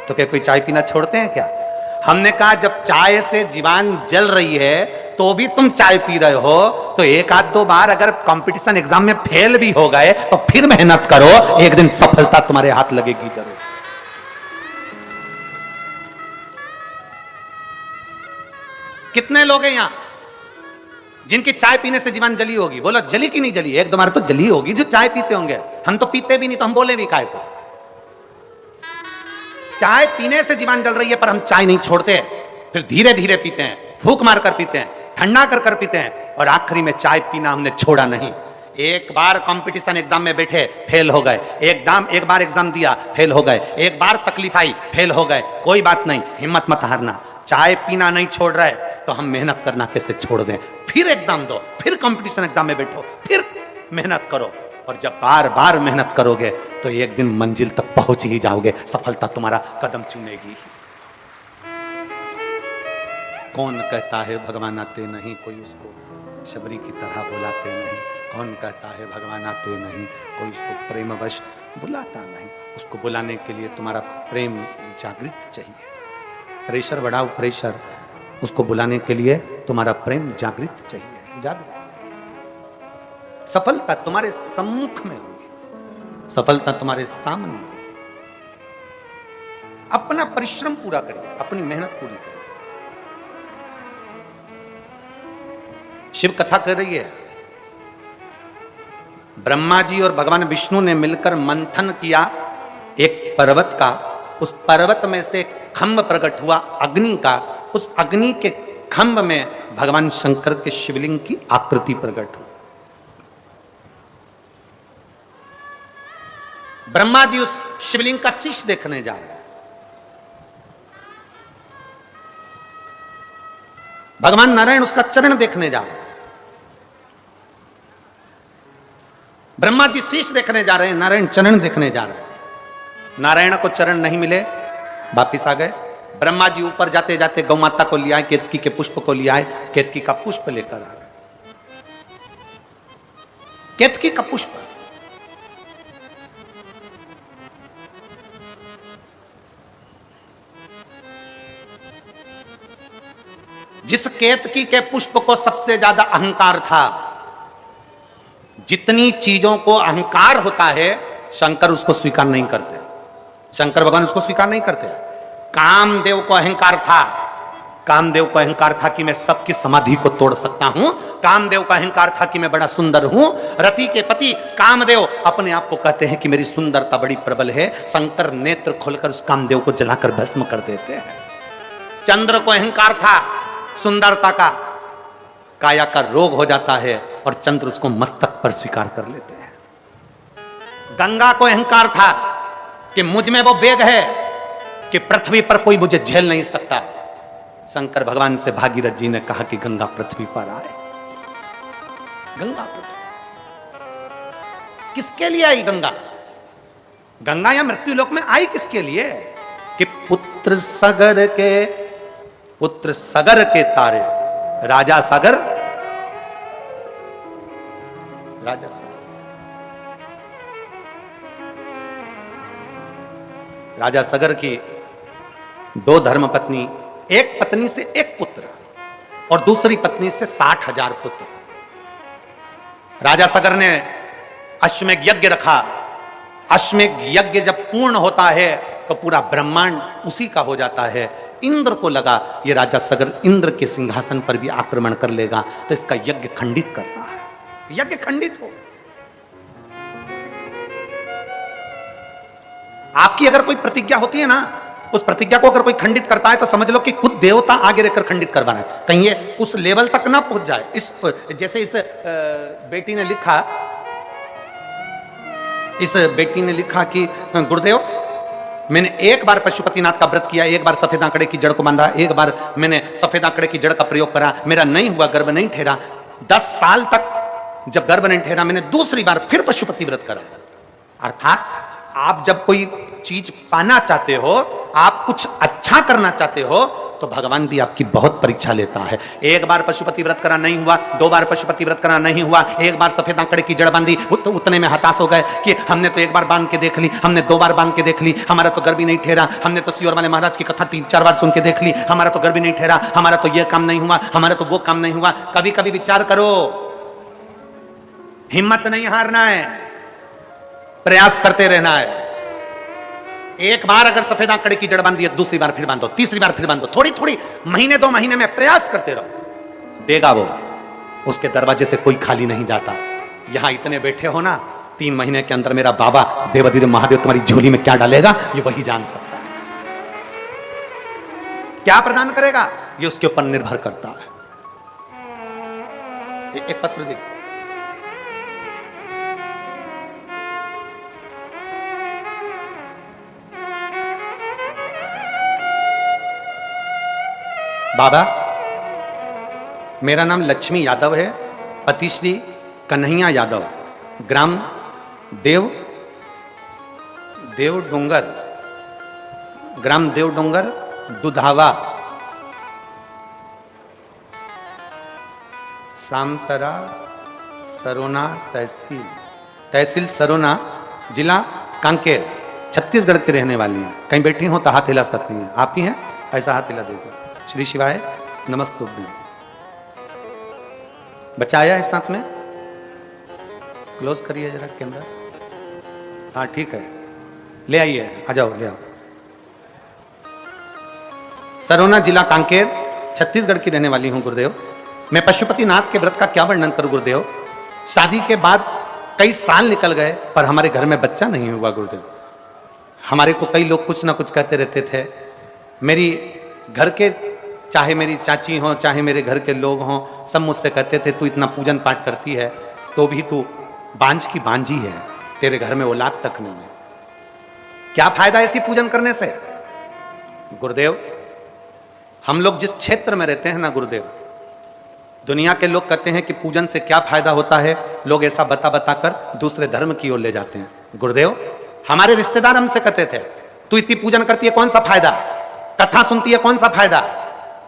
[SPEAKER 1] तो क्या कोई चाय पीना छोड़ते हैं क्या? हमने कहा जब चाय से जीवान जल रही है तो भी तुम चाय पी रहे हो, तो एक आध 2 बार अगर कंपटीशन एग्जाम में फेल भी हो गए तो फिर मेहनत करो, एक दिन सफलता तुम्हारे हाथ लगेगी जरूर। कितने लोग हैं यहां जिनकी चाय पीने से जीवान जली होगी? बोलो जली कि नहीं जली? 1-2 बार तो जली होगी जो चाय पीते होंगे। हम तो पीते भी नहीं, तो हम बोले भी काहे को? चाय पीने से जीवान जल रही है पर हम चाय नहीं छोड़ते, फिर धीरे धीरे पीते हैं, फूंक मार कर पीते हैं, ठंडा कर कर पीते हैं, और आखिरी में चाय पीना हमने छोड़ा नहीं। एक बार कंपटीशन एग्जाम में बैठे, फेल हो गए, एक बार एग्जाम दिया, फेल हो गए, एक बार तकलीफ आई, फेल हो गए, कोई बात नहीं, हिम्मत मत हारना। चाय पीना नहीं छोड़ रहे तो हम मेहनत करना कैसे छोड़ दें? फिर एग्जाम दो, फिर कंपटीशन एग्जाम में बैठो, फिर मेहनत करो, और जब बार बार मेहनत करोगे तो एक दिन मंजिल तक पहुंच ही जाओगे, सफलता तुम्हारा कदम चूमेगी। कौन कहता है भगवान आते नहीं, कोई उसको शबरी की तरह बुलाते नहीं। कौन कहता है भगवान आते नहीं, कोई उसको प्रेमवश बुलाता नहीं। उसको बुलाने के लिए तुम्हारा प्रेम जागृत चाहिए। प्रेशर बढ़ाओ, प्रेशर। उसको बुलाने के लिए तुम्हारा प्रेम जागृत चाहिए, जागृत। सफलता तुम्हारे सम्मुख में होगी, सफलता तुम्हारे सामने होगी। अपना परिश्रम पूरा करिए, अपनी मेहनत पूरी करिए। शिव कथा कर रही है, ब्रह्मा जी और भगवान विष्णु ने मिलकर मंथन किया एक पर्वत का। उस पर्वत में से खंभ प्रकट हुआ अग्नि का। उस अग्नि के खंभ में भगवान शंकर के शिवलिंग की आकृति प्रकट हुई। ब्रह्मा जी उस शिवलिंग का शीश देखने जा रहे हैं। भगवान नारायण उसका चरण देखने जा रहे हैं। ब्रह्मा जी शीश देखने जा रहे हैं, नारायण चरण देखने जा रहे हैं। नारायण को चरण नहीं मिले, वापिस आ गए। ब्रह्मा जी ऊपर जाते जाते गौ माता को लिया, केतकी के पुष्प को लिया, केतकी का पुष्प लेकर आ गए। केतकी का पुष्प जिस केतकी के पुष्प को सबसे ज्यादा अहंकार था, जितनी चीजों को अहंकार होता है शंकर उसको स्वीकार नहीं करते, शंकर भगवान उसको स्वीकार नहीं करते। कामदेव को अहंकार था, कामदेव को अहंकार था कि मैं सबकी समाधि को तोड़ सकता हूं, कामदेव का अहंकार था कि मैं बड़ा सुंदर हूं। रति के पति कामदेव अपने आप को कहते हैं कि मेरी सुंदरता बड़ी प्रबल है, शंकर नेत्र खोलकर उस कामदेव को जलाकर भस्म कर देते हैं। चंद्र को अहंकार था सुंदरता का, काया का रोग हो जाता है और चंद्र उसको मस्तक पर स्वीकार कर लेते हैं। गंगा को अहंकार था कि मुझ में वो वेग है कि पृथ्वी पर कोई मुझे झेल नहीं सकता। शंकर भगवान से भागीरथ जी ने कहा कि गंगा पृथ्वी पर आए। गंगा पृथ्वी किसके लिए आई? गंगा गंगा या मृत्यु लोक में आई किसके लिए? कि पुत्र सगर के तारे, राजा सगर राजा सगर की दो धर्मपत्नी, एक पत्नी से एक पुत्र और दूसरी पत्नी से 60,000 पुत्र। राजा सगर ने अश्वमेध यज्ञ रखा। अश्वमेध यज्ञ जब पूर्ण होता है तो पूरा ब्रह्मांड उसी का हो जाता है। इंद्र को लगा ये राजा सगर इंद्र के सिंहासन पर भी आक्रमण कर लेगा, तो इसका यज्ञ खंडित करना है, यज्ञ खंडित हो। आपकी अगर कोई प्रतिज्ञा होती है ना, उस प्रतिज्ञा को अगर कोई खंडित करता है तो समझ लो कि खुद देवता आगे रहकर खंडित करवा रहा है, कहीं ये उस लेवल तक ना पहुंच जाए। जैसे इस बेटी ने लिखा कि गुरुदेव मैंने एक बार पशुपतिनाथ का व्रत किया, एक बार सफेद आंकड़े की जड़ को बांधा, एक बार मैंने सफेद आंकड़े की जड़ का प्रयोग करा, मेरा नहीं हुआ, गर्भ नहीं ठहरा। 10 साल तक जब गर्भ नहीं ठहरा मैंने दूसरी बार फिर पशुपति व्रत करा। अर्थात आप जब कोई चीज पाना चाहते हो, आप कुछ अच्छा करना चाहते हो, तो भगवान भी आपकी बहुत परीक्षा लेता है। एक बार पशुपति व्रत करा नहीं हुआ, 2 बार पशुपति व्रत करा नहीं हुआ, एक बार सफेद आंकड़े की जड़ बांधी, तो उतने में हताश हो गए कि हमने तो एक बार बांध के देख ली, हमने 2 बार बांध के देख ली, हमारा तो गर्भ ही नहीं ठहरा, हमने तो सियोर वाले महाराज की कथा 3-4 बार सुन के देख ली, हमारा तो गर्भ ही नहीं ठहरा, हमारा तो ये काम नहीं हुआ, हमारा तो वो काम नहीं हुआ। कभी कभी विचार करो, हिम्मत नहीं हारना है, प्रयास करते रहना है। एक बार अगर सफेद आंकड़े की जड़ बांधी है, दूसरी बार फिर बांधो, तीसरी बार फिर बांधो, थोड़ी थोड़ी महीने 2 महीने में प्रयास करते रहो, देगा वो। उसके दरवाजे से कोई खाली नहीं जाता। यहां इतने बैठे हो ना, 3 महीने के अंदर मेरा बाबा देवाधिदेव महादेव तुम्हारी झोली में क्या डालेगा ये वही जान सकता है। क्या प्रदान करेगा ये उसके ऊपर निर्भर करता है। एक पत्र देखो, बाबा मेरा नाम लक्ष्मी यादव है, पति श्री कन्हैया यादव, ग्राम देव डोंगर दुधावा, सामतरा सरोना तहसील सरोना, जिला कांकेर, छत्तीसगढ़ के रहने वाली हैं। कहीं बैठी हो तो हाथ हिला सकती हैं। आपकी हैं? ऐसा हाथ हिला देखो। श्री शिवाय नमस्तुभ्यं। बच्चा आया है साथ में, क्लोज करिए जरा कैमरा। हाँ ठीक है, ले आइए, आ जाओ, ले आओ। सरोना जिला कांकेर, छत्तीसगढ़ की रहने वाली हूं गुरुदेव। मैं पशुपतिनाथ के व्रत का क्या वर्णन करूं गुरुदेव। शादी के बाद कई साल निकल गए पर हमारे घर में बच्चा नहीं हुआ गुरुदेव। हमारे को कई लोग कुछ ना कुछ कहते रहते थे। मेरी घर के, चाहे मेरी चाची हो, चाहे मेरे घर के लोग हों, सब मुझसे कहते थे तू इतना पूजन पाठ करती है तो भी तू बांझ की बांझी है, तेरे घर में औलाद तक नहीं है। क्या फायदा ऐसी पूजन करने से गुरुदेव। हम लोग जिस क्षेत्र में रहते हैं ना गुरुदेव, दुनिया के लोग कहते हैं कि पूजन से क्या फायदा होता है, लोग ऐसा बता कर दूसरे धर्म की ओर ले जाते हैं। गुरुदेव हमारे रिश्तेदार हमसे कहते थे तू इतनी पूजन करती है कौन सा फायदा, कथा सुनती है कौन सा फायदा,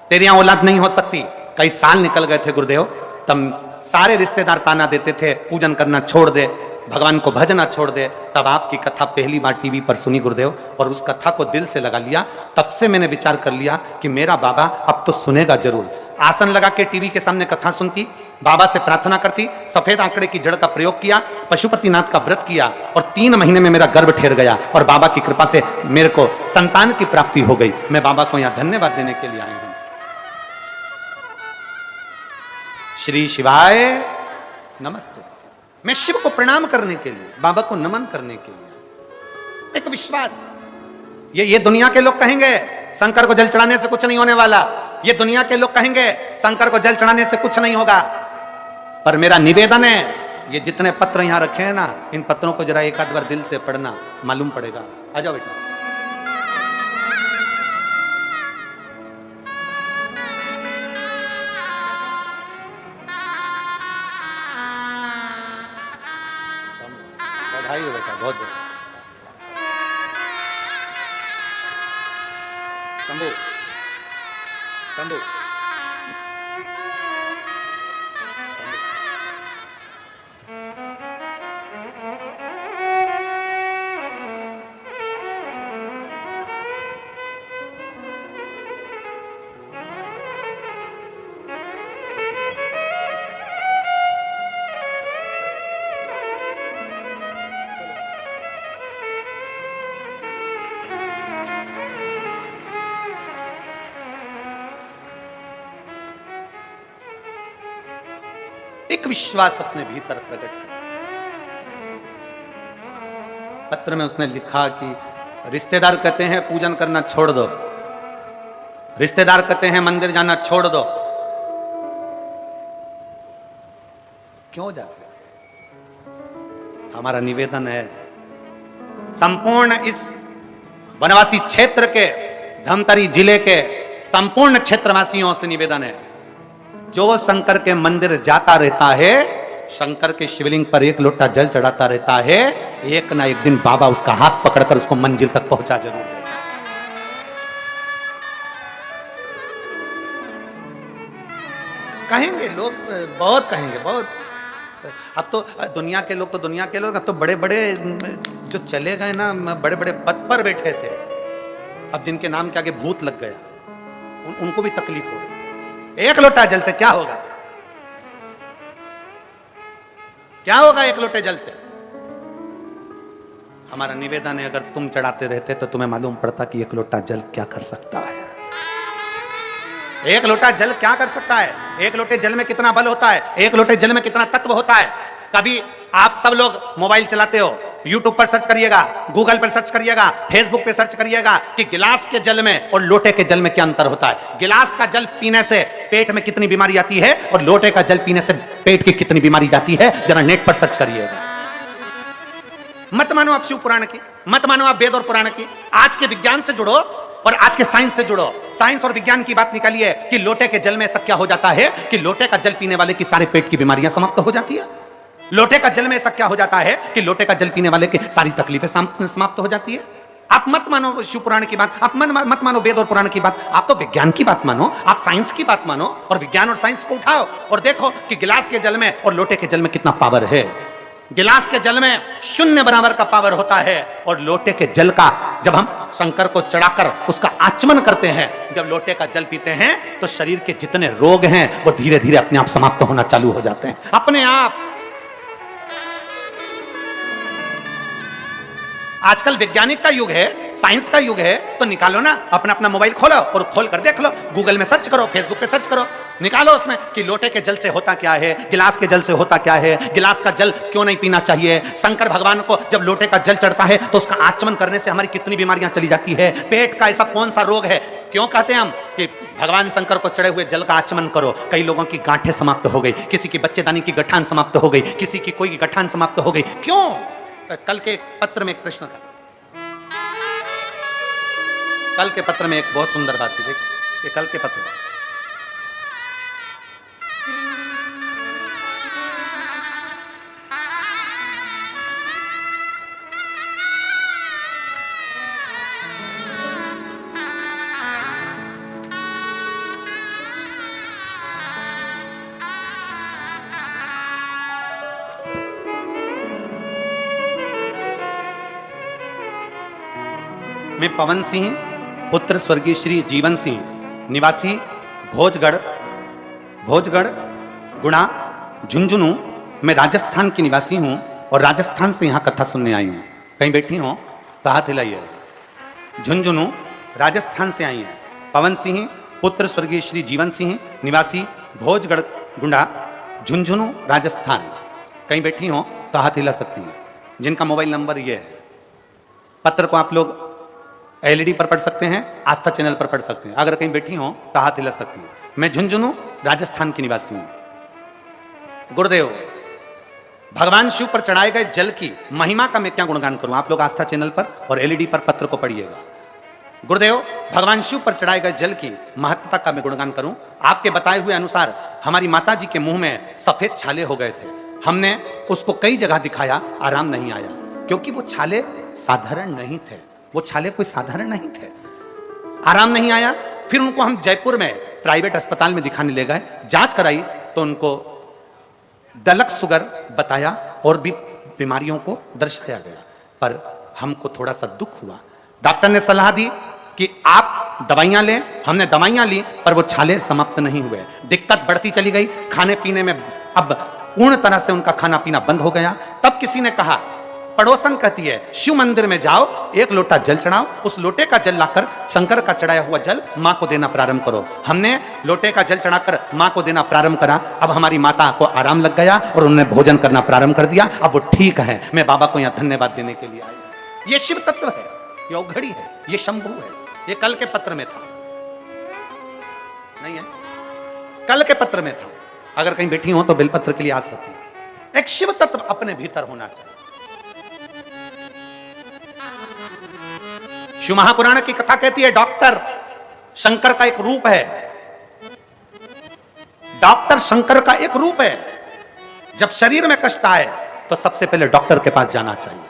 [SPEAKER 1] तेरे यहां औलाद नहीं हो सकती। कई साल निकल गए थे गुरुदेव, तब सारे रिश्तेदार ताना देते थे पूजन करना छोड़ दे, भगवान को भजना छोड़ दे। तब आपकी कथा पहली बार टीवी पर सुनी गुरुदेव और उस कथा को दिल से लगा लिया। तब से मैंने विचार कर लिया कि मेरा बाबा अब तो सुनेगा जरूर। आसन लगा के टीवी के सामने कथा सुनती, बाबा से प्रार्थना करती, सफेद आंकड़े की जड़ का प्रयोग किया, पशुपतिनाथ का व्रत किया और 3 महीने में मेरा गर्भ ठहर गया और बाबा की कृपा से मेरे को संतान की प्राप्ति हो गई। मैं बाबा को यहां धन्यवाद देने के लिए आया हूं। श्री शिवाय नमस्ते। मैं शिव को प्रणाम करने के लिए, बाबा को नमन करने के लिए। एक विश्वास, ये दुनिया के लोग कहेंगे शंकर को जल चढ़ाने से कुछ नहीं होने वाला, ये दुनिया के लोग कहेंगे शंकर को जल चढ़ाने से कुछ नहीं होगा, पर मेरा निवेदन है, ये जितने पत्र यहां रखे हैं ना, इन पत्रों को जरा एक आध बार दिल से पढ़ना, मालूम पड़ेगा। आ जाओ बेटा। बधाई हो बेटा, बहुत बहुत। शंभू शंभू एक विश्वास अपने भीतर प्रकट किया। पत्र में उसने लिखा कि रिश्तेदार कहते हैं पूजन करना छोड़ दो, रिश्तेदार कहते हैं मंदिर जाना छोड़ दो, क्यों जाते? हमारा निवेदन है, संपूर्ण इस वनवासी क्षेत्र के, धमतरी जिले के संपूर्ण क्षेत्रवासियों से निवेदन है, जो शंकर के मंदिर जाता रहता है, शंकर के शिवलिंग पर एक लोटा जल चढ़ाता रहता है, एक ना एक दिन बाबा उसका हाथ पकड़कर उसको मंजिल तक पहुंचा जरूर देगा। कहेंगे लोग, बहुत कहेंगे, बहुत। अब तो दुनिया के लोग अब तो बड़े बड़े जो चले गए ना, बड़े बड़े पद पर बैठे थे, अब जिनके नाम के आगे भूत लग गया, उनको भी तकलीफ हो गई। एक लोटा जल से क्या होगा? क्या होगा एक लोटे जल से? हमारा निवेदन है, अगर तुम चढ़ाते रहते तो तुम्हें मालूम पड़ता कि एक लोटा जल क्या कर सकता है। एक लोटा जल क्या कर सकता है? एक लोटे जल में कितना बल होता है, एक लोटे जल में कितना तत्व होता है। कभी आप सब लोग मोबाइल चलाते हो, यूट्यूब पर सर्च करिएगा, गूगल पर सर्च करिएगा, फेसबुक पे सर्च करिएगा कि गिलास के जल में और लोटे के जल में क्या अंतर होता है। गिलास का जल पीने से पेट में कितनी बीमारी आती है और लोटे का जल पीने से पेट की कितनी बीमारी जाती है, जरा नेट पर सर्च करिएगा। मत मानो आप शिव पुराण की, मत मानो आप वेद और पुराण की, आज के विज्ञान से जुड़ो और आज के साइंस से जुड़ो। साइंस और विज्ञान की बात निकालिए कि लोटे के जल में ऐसा क्या हो जाता है कि लोटे का जल पीने वाले की सारे पेट की बीमारियां समाप्त हो जाती है। लोटे का जल में ऐसा क्या हो जाता है कि लोटे का जल पीने वाले की सारी तकलीफें समाप्त हो जाती है। आप मत मानो शिव पुराण की बात, आप मत मानो वेद और पुराण की बात, आप तो विज्ञान की बात मानो, आप साइंस की बात मानो और विज्ञान और साइंस को उठाओ और देखो कि गिलास के जल में और लोटे के जल में कितना पावर है। गिलास के जल में 0 बराबर का पावर होता है और लोटे के जल का, जब हम शंकर को चढ़ाकर उसका आचमन करते हैं, जब लोटे का जल पीते हैं तो शरीर के जितने रोग हैं वो धीरे धीरे अपने आप समाप्त होना चालू हो जाते हैं, अपने आप। आजकल वैज्ञानिक का युग है, साइंस का युग है, तो निकालो ना अपना अपना मोबाइल खोलो और खोल कर देख लो, गूगल में सर्च करो, फेसबुक पे सर्च करो, निकालो उसमें कि लोटे के जल से होता क्या है, गिलास के जल से होता क्या है, गिलास का जल क्यों नहीं पीना चाहिए। शंकर भगवान को जब लोटे का जल चढ़ता है तो उसका आचमन करने से हमारी कितनी बीमारियां चली जाती है। पेट का ऐसा कौन सा रोग है, क्यों कहते हैं हम कि भगवान शंकर को चढ़े हुए जल का आचमन करो। कई लोगों की गांठें समाप्त हो गई, किसी की बच्चेदानी की गठान समाप्त हो गई, किसी की कोई गठान समाप्त हो गई, क्यों? कल के पत्र में एक प्रश्न था, कल के पत्र में एक बहुत सुंदर बात थी, देख ये कल के पत्र। मैं पवन सिंह पुत्र स्वर्गीय श्री जीवन सिंह निवासी भोजगढ़ भोजगढ़, गुणा, झुंझुनू। मैं राजस्थान की निवासी हूं और राजस्थान से यहां कथा सुनने आई हूं। कहीं बैठी हो तो हाथ हिलाइए। झुंझुनू राजस्थान से आई हैं। पवन सिंह पुत्र स्वर्गीय श्री जीवन सिंह, निवासी भोजगढ़, गुंडा, झुंझुनू, राजस्थान। कहीं बैठी हो तो हाथ हिला सकती हैं। जिनका मोबाइल नंबर ये है। पत्र को आप लोग एलईडी पर पढ़ सकते हैं, आस्था चैनल पर पढ़ सकते हैं। अगर कहीं बैठी हो तो हाथ हिला सकती हैं। मैं झुंझुनू राजस्थान की निवासी हूं। गुरुदेव, भगवान शिव पर चढ़ाए गए जल की महिमा का मैं क्या गुणगान करूं। आप लोग आस्था चैनल पर और एलईडी पर पत्र को पढ़िएगा। गुरुदेव, भगवान शिव पर चढ़ाए गए जल की महत्ता का मैं गुणगान करूं। आपके बताए हुए अनुसार हमारी माता जी के मुंह में सफेद छाले हो गए थे। हमने उसको कई जगह दिखाया, आराम नहीं आया, क्योंकि वो छाले साधारण नहीं थे। वो छाले कोई साधारण नहीं थे, आराम नहीं आया। फिर उनको हम जयपुर में प्राइवेट अस्पताल में दिखाने ले गए, जांच कराई तो उनको दलक शुगर बताया और भी बीमारियों को दर्शाया गया। पर हमको थोड़ा सा दुख हुआ। डॉक्टर ने सलाह दी कि आप दवाइयां लें। हमने दवाइयां ली पर वो छाले समाप्त नहीं हुए। दिक्कत बढ़ती चली गई। खाने पीने में अब पूर्ण तरह से उनका खाना पीना बंद हो गया। तब किसी ने कहा, पड़ोसन कहती है, शिव मंदिर में जाओ, एक लोटा जल चढ़ाओ, उस लोटे का जल लाकर शंकर का चढ़ाया हुआ जल मां को देना प्रारंभ करो। हमने लोटे का जल चढ़ाकर मां को देना प्रारंभ करा। अब हमारी माता को आराम लग गया और उन्होंने भोजन करना प्रारंभ कर दिया। अब वो ठीक है। मैं बाबा को यहां धन्यवाद देने के लिए आई। ये शिव तत्व है, ये औघड़ी है, ये शंभू है। ये कल के पत्र में था, नहीं है, कल के पत्र में था। अगर कहीं बैठी हो तो बेलपत्र के लिए आ सकती है। एक शिव तत्व अपने भीतर होना चाहिए। शिव महापुराण की कथा कहती है, डॉक्टर शंकर का एक रूप है। डॉक्टर शंकर का एक रूप है। जब शरीर में कष्ट आए तो सबसे पहले डॉक्टर के पास जाना चाहिए,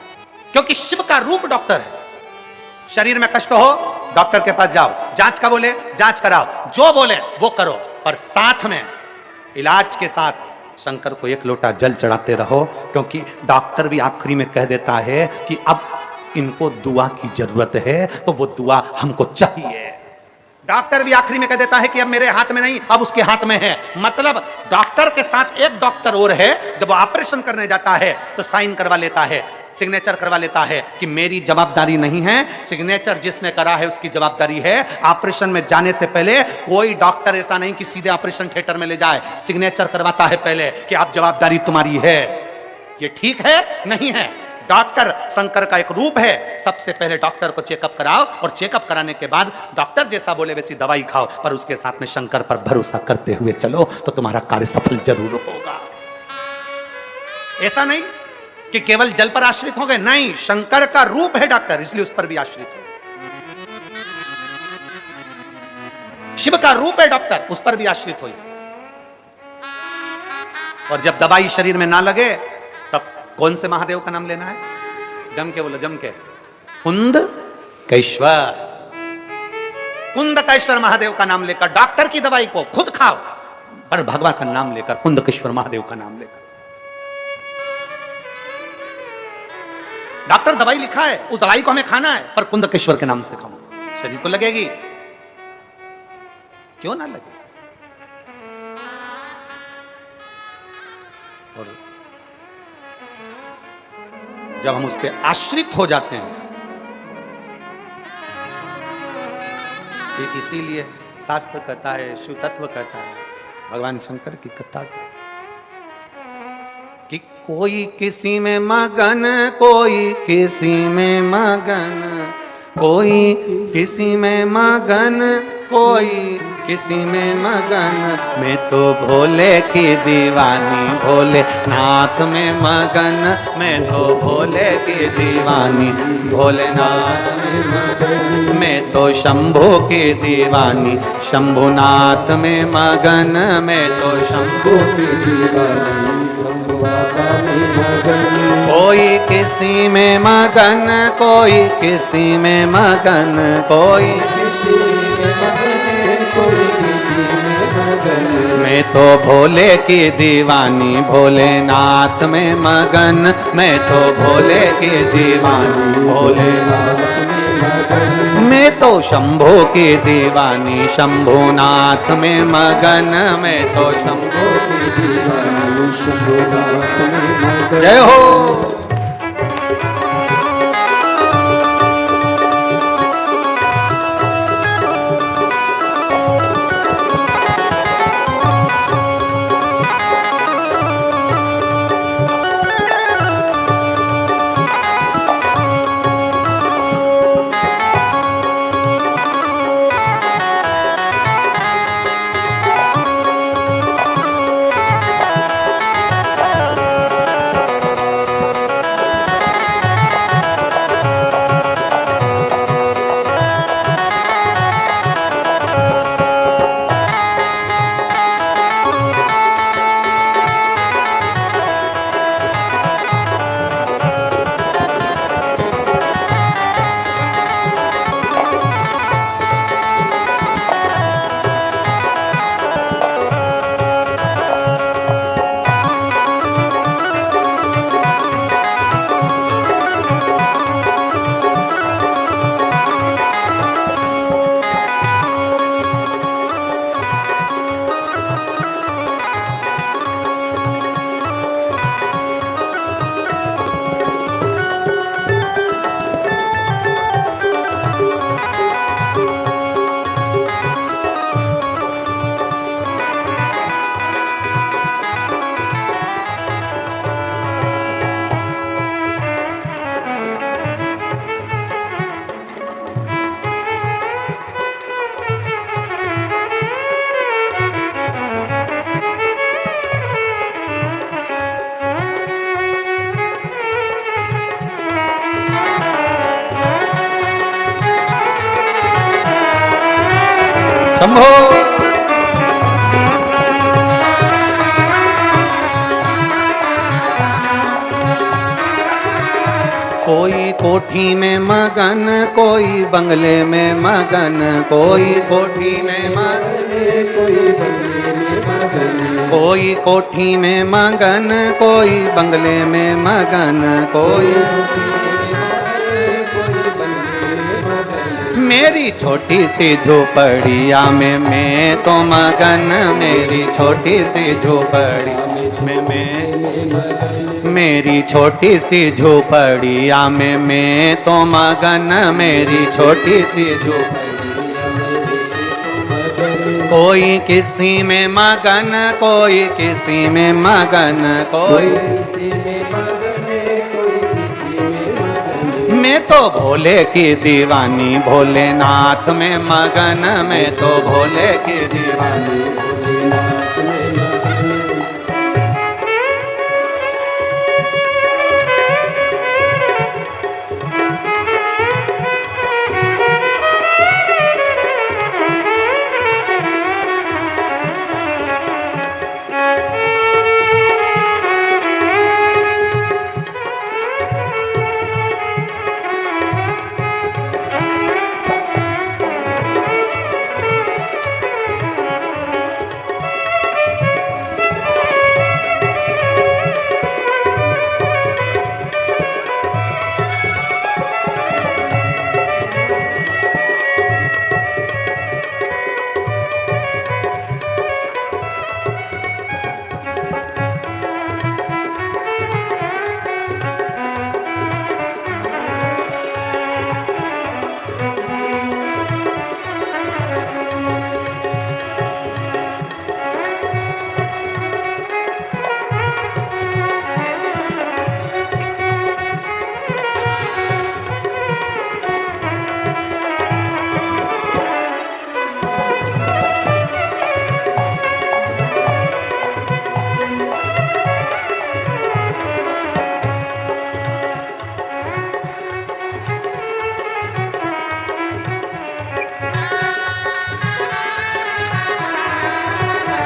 [SPEAKER 1] क्योंकि शिव का रूप डॉक्टर है। शरीर में कष्ट हो, डॉक्टर के पास जाओ, जांच का बोले जांच कराओ, जो बोले वो करो, पर साथ में इलाज के साथ शंकर को एक लोटा जल चढ़ाते रहो। क्योंकि डॉक्टर भी आखिरी में कह देता है कि अब इनको दुआ की जरूरत है, तो वो दुआ हमको चाहिए। डॉक्टर भी आखिरी में कह देता है कि अब मेरे हाथ में नहीं, अब उसके हाथ में है। मतलब डॉक्टर के साथ एक डॉक्टर और है। जब वो ऑपरेशन करने जाता है तो साइन करवा लेता है, सिग्नेचर करवा लेता है कि मेरी जवाबदारी नहीं है। सिग्नेचर जिसने करा है उसकी जवाबदारी है। ऑपरेशन में जाने से पहले कोई डॉक्टर ऐसा नहीं कि सीधे ऑपरेशन थिएटर में ले जाए, सिग्नेचर करवाता है पहले कि आप जवाबदारी तुम्हारी है, ये ठीक है नहीं है। डॉक्टर शंकर का एक रूप है। सबसे पहले डॉक्टर को चेकअप कराओ और चेकअप कराने के बाद डॉक्टर जैसा बोले वैसी दवाई खाओ, पर उसके साथ में शंकर पर भरोसा करते हुए चलो तो तुम्हारा कार्य सफल जरूर होगा। ऐसा नहीं कि केवल जल पर आश्रित हो गए, नहीं, शंकर का रूप है डॉक्टर, इसलिए उस पर भी आश्रित हो। शिव का रूप है डॉक्टर, उस पर भी आश्रित हो। और जब दवाई शरीर में ना लगे तब कौन से महादेव का नाम लेना है? जम के बोलो, जम के, कुंदकेश्वर। कुंदकेश्वर महादेव का नाम लेकर डॉक्टर की दवाई को खुद खाओ, पर भगवान का नाम लेकर, कुंदकेश्वर महादेव का नाम लेकर। डॉक्टर दवाई लिखा है, उस दवाई को हमें खाना है, पर कुंदकेश्वर के नाम से खाओ, शरीर को लगेगी, क्यों ना लगे। और जब हम उस पर आश्रित हो जाते हैं, इसीलिए शास्त्र कहता है, शिव तत्व कहता है, भगवान शंकर की कथा कि कोई किसी में मगन, कोई किसी में मगन, कोई किसी में मगन, कोई किसी में मगन। मैं तो भोले की दीवानी, भोले नाथ में मगन। मैं तो भोले की दीवानी, भोलेनाथ में मगन। मैं तो शंभू की दीवानी, शंभुनाथ में मगन। मैं तो शंभू की दीवानी, कोई किसी में मगन, कोई किसी में मगन, कोई किसी में मगन, कोई किसी में मगन। मैं तो भोले की दीवानी, भोलेनाथ में मगन। मैं तो भोले की दीवानी, भोलेनाथ में मैं तो शंभो की दीवानी, शंभुनाथ में मगन, मैं तो शंभो की दीवानी, शंभुनाथ में मगन। जय हो। शंभो। कोई कोठी में मगन, कोई बंगले में मगन, कोई कोठी में मगन, कोई बंगले में मगन, कोई कोठी में मगन, कोई बंगले में मगन, कोई मेरी छोटी सी झोपड़िया में मैं तो मगन, मेरी छोटी सी झोपड़िया में मैं, मेरी छोटी सी झोपड़िया में मैं तो मगन, मेरी छोटी सी झोपड़िया में। कोई किसी में मगन, कोई किसी में मगन, कोई किसी में मगन, मैं तो भोले की दीवानी, भोलेनाथ में मगन, मैं तो भोले की दीवानी, भोलेनाथ में मगन।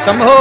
[SPEAKER 1] शंभो।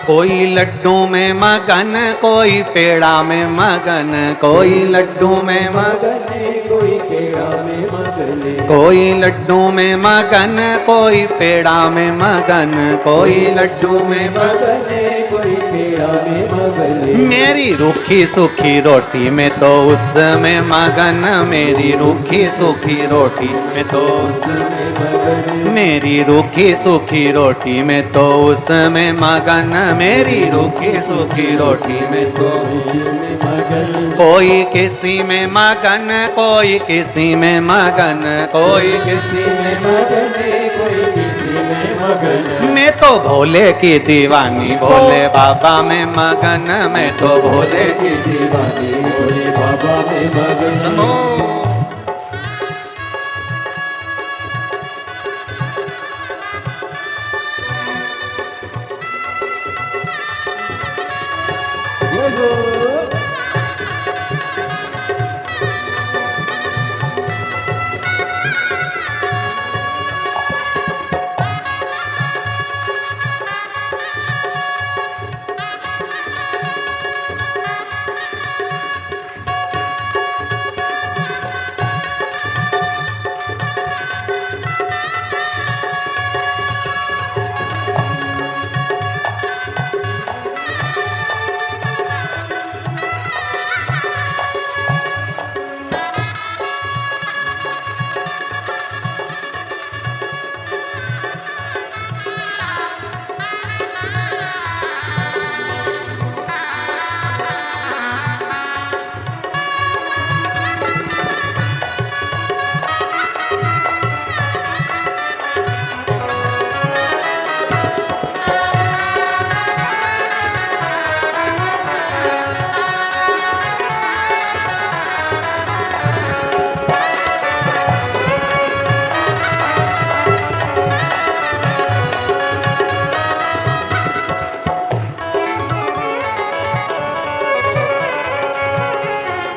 [SPEAKER 1] कोई लड्डू में मगन, कोई पेड़ा में मगन, कोई लड्डू में मगन,
[SPEAKER 2] कोई पेड़ा में मगन,
[SPEAKER 1] कोई लड्डू में मगन, कोई पेड़ा में मगन, कोई लड्डू में मगन,
[SPEAKER 2] कोई पेड़ा में मगन।
[SPEAKER 1] मेरी रूखी सूखी रोटी में तो उसमें मगन, मेरी रूखी सूखी रोटी में तो
[SPEAKER 2] उसमें मगन,
[SPEAKER 1] मेरी रूखी सूखी रोटी में तो उसमें मगन, मेरी रूखी सूखी रोटी में तो
[SPEAKER 2] उसमें मगन।
[SPEAKER 1] कोई किसी में मगन, कोई किसी में मगन, कोई किसी में
[SPEAKER 2] मगन, कोई किसी में मगन।
[SPEAKER 1] मैं तो भोले की दीवानी, भोले बाबा में मगन, मैं तो भोले की
[SPEAKER 2] दीवानी, भोले बाबा में मगन।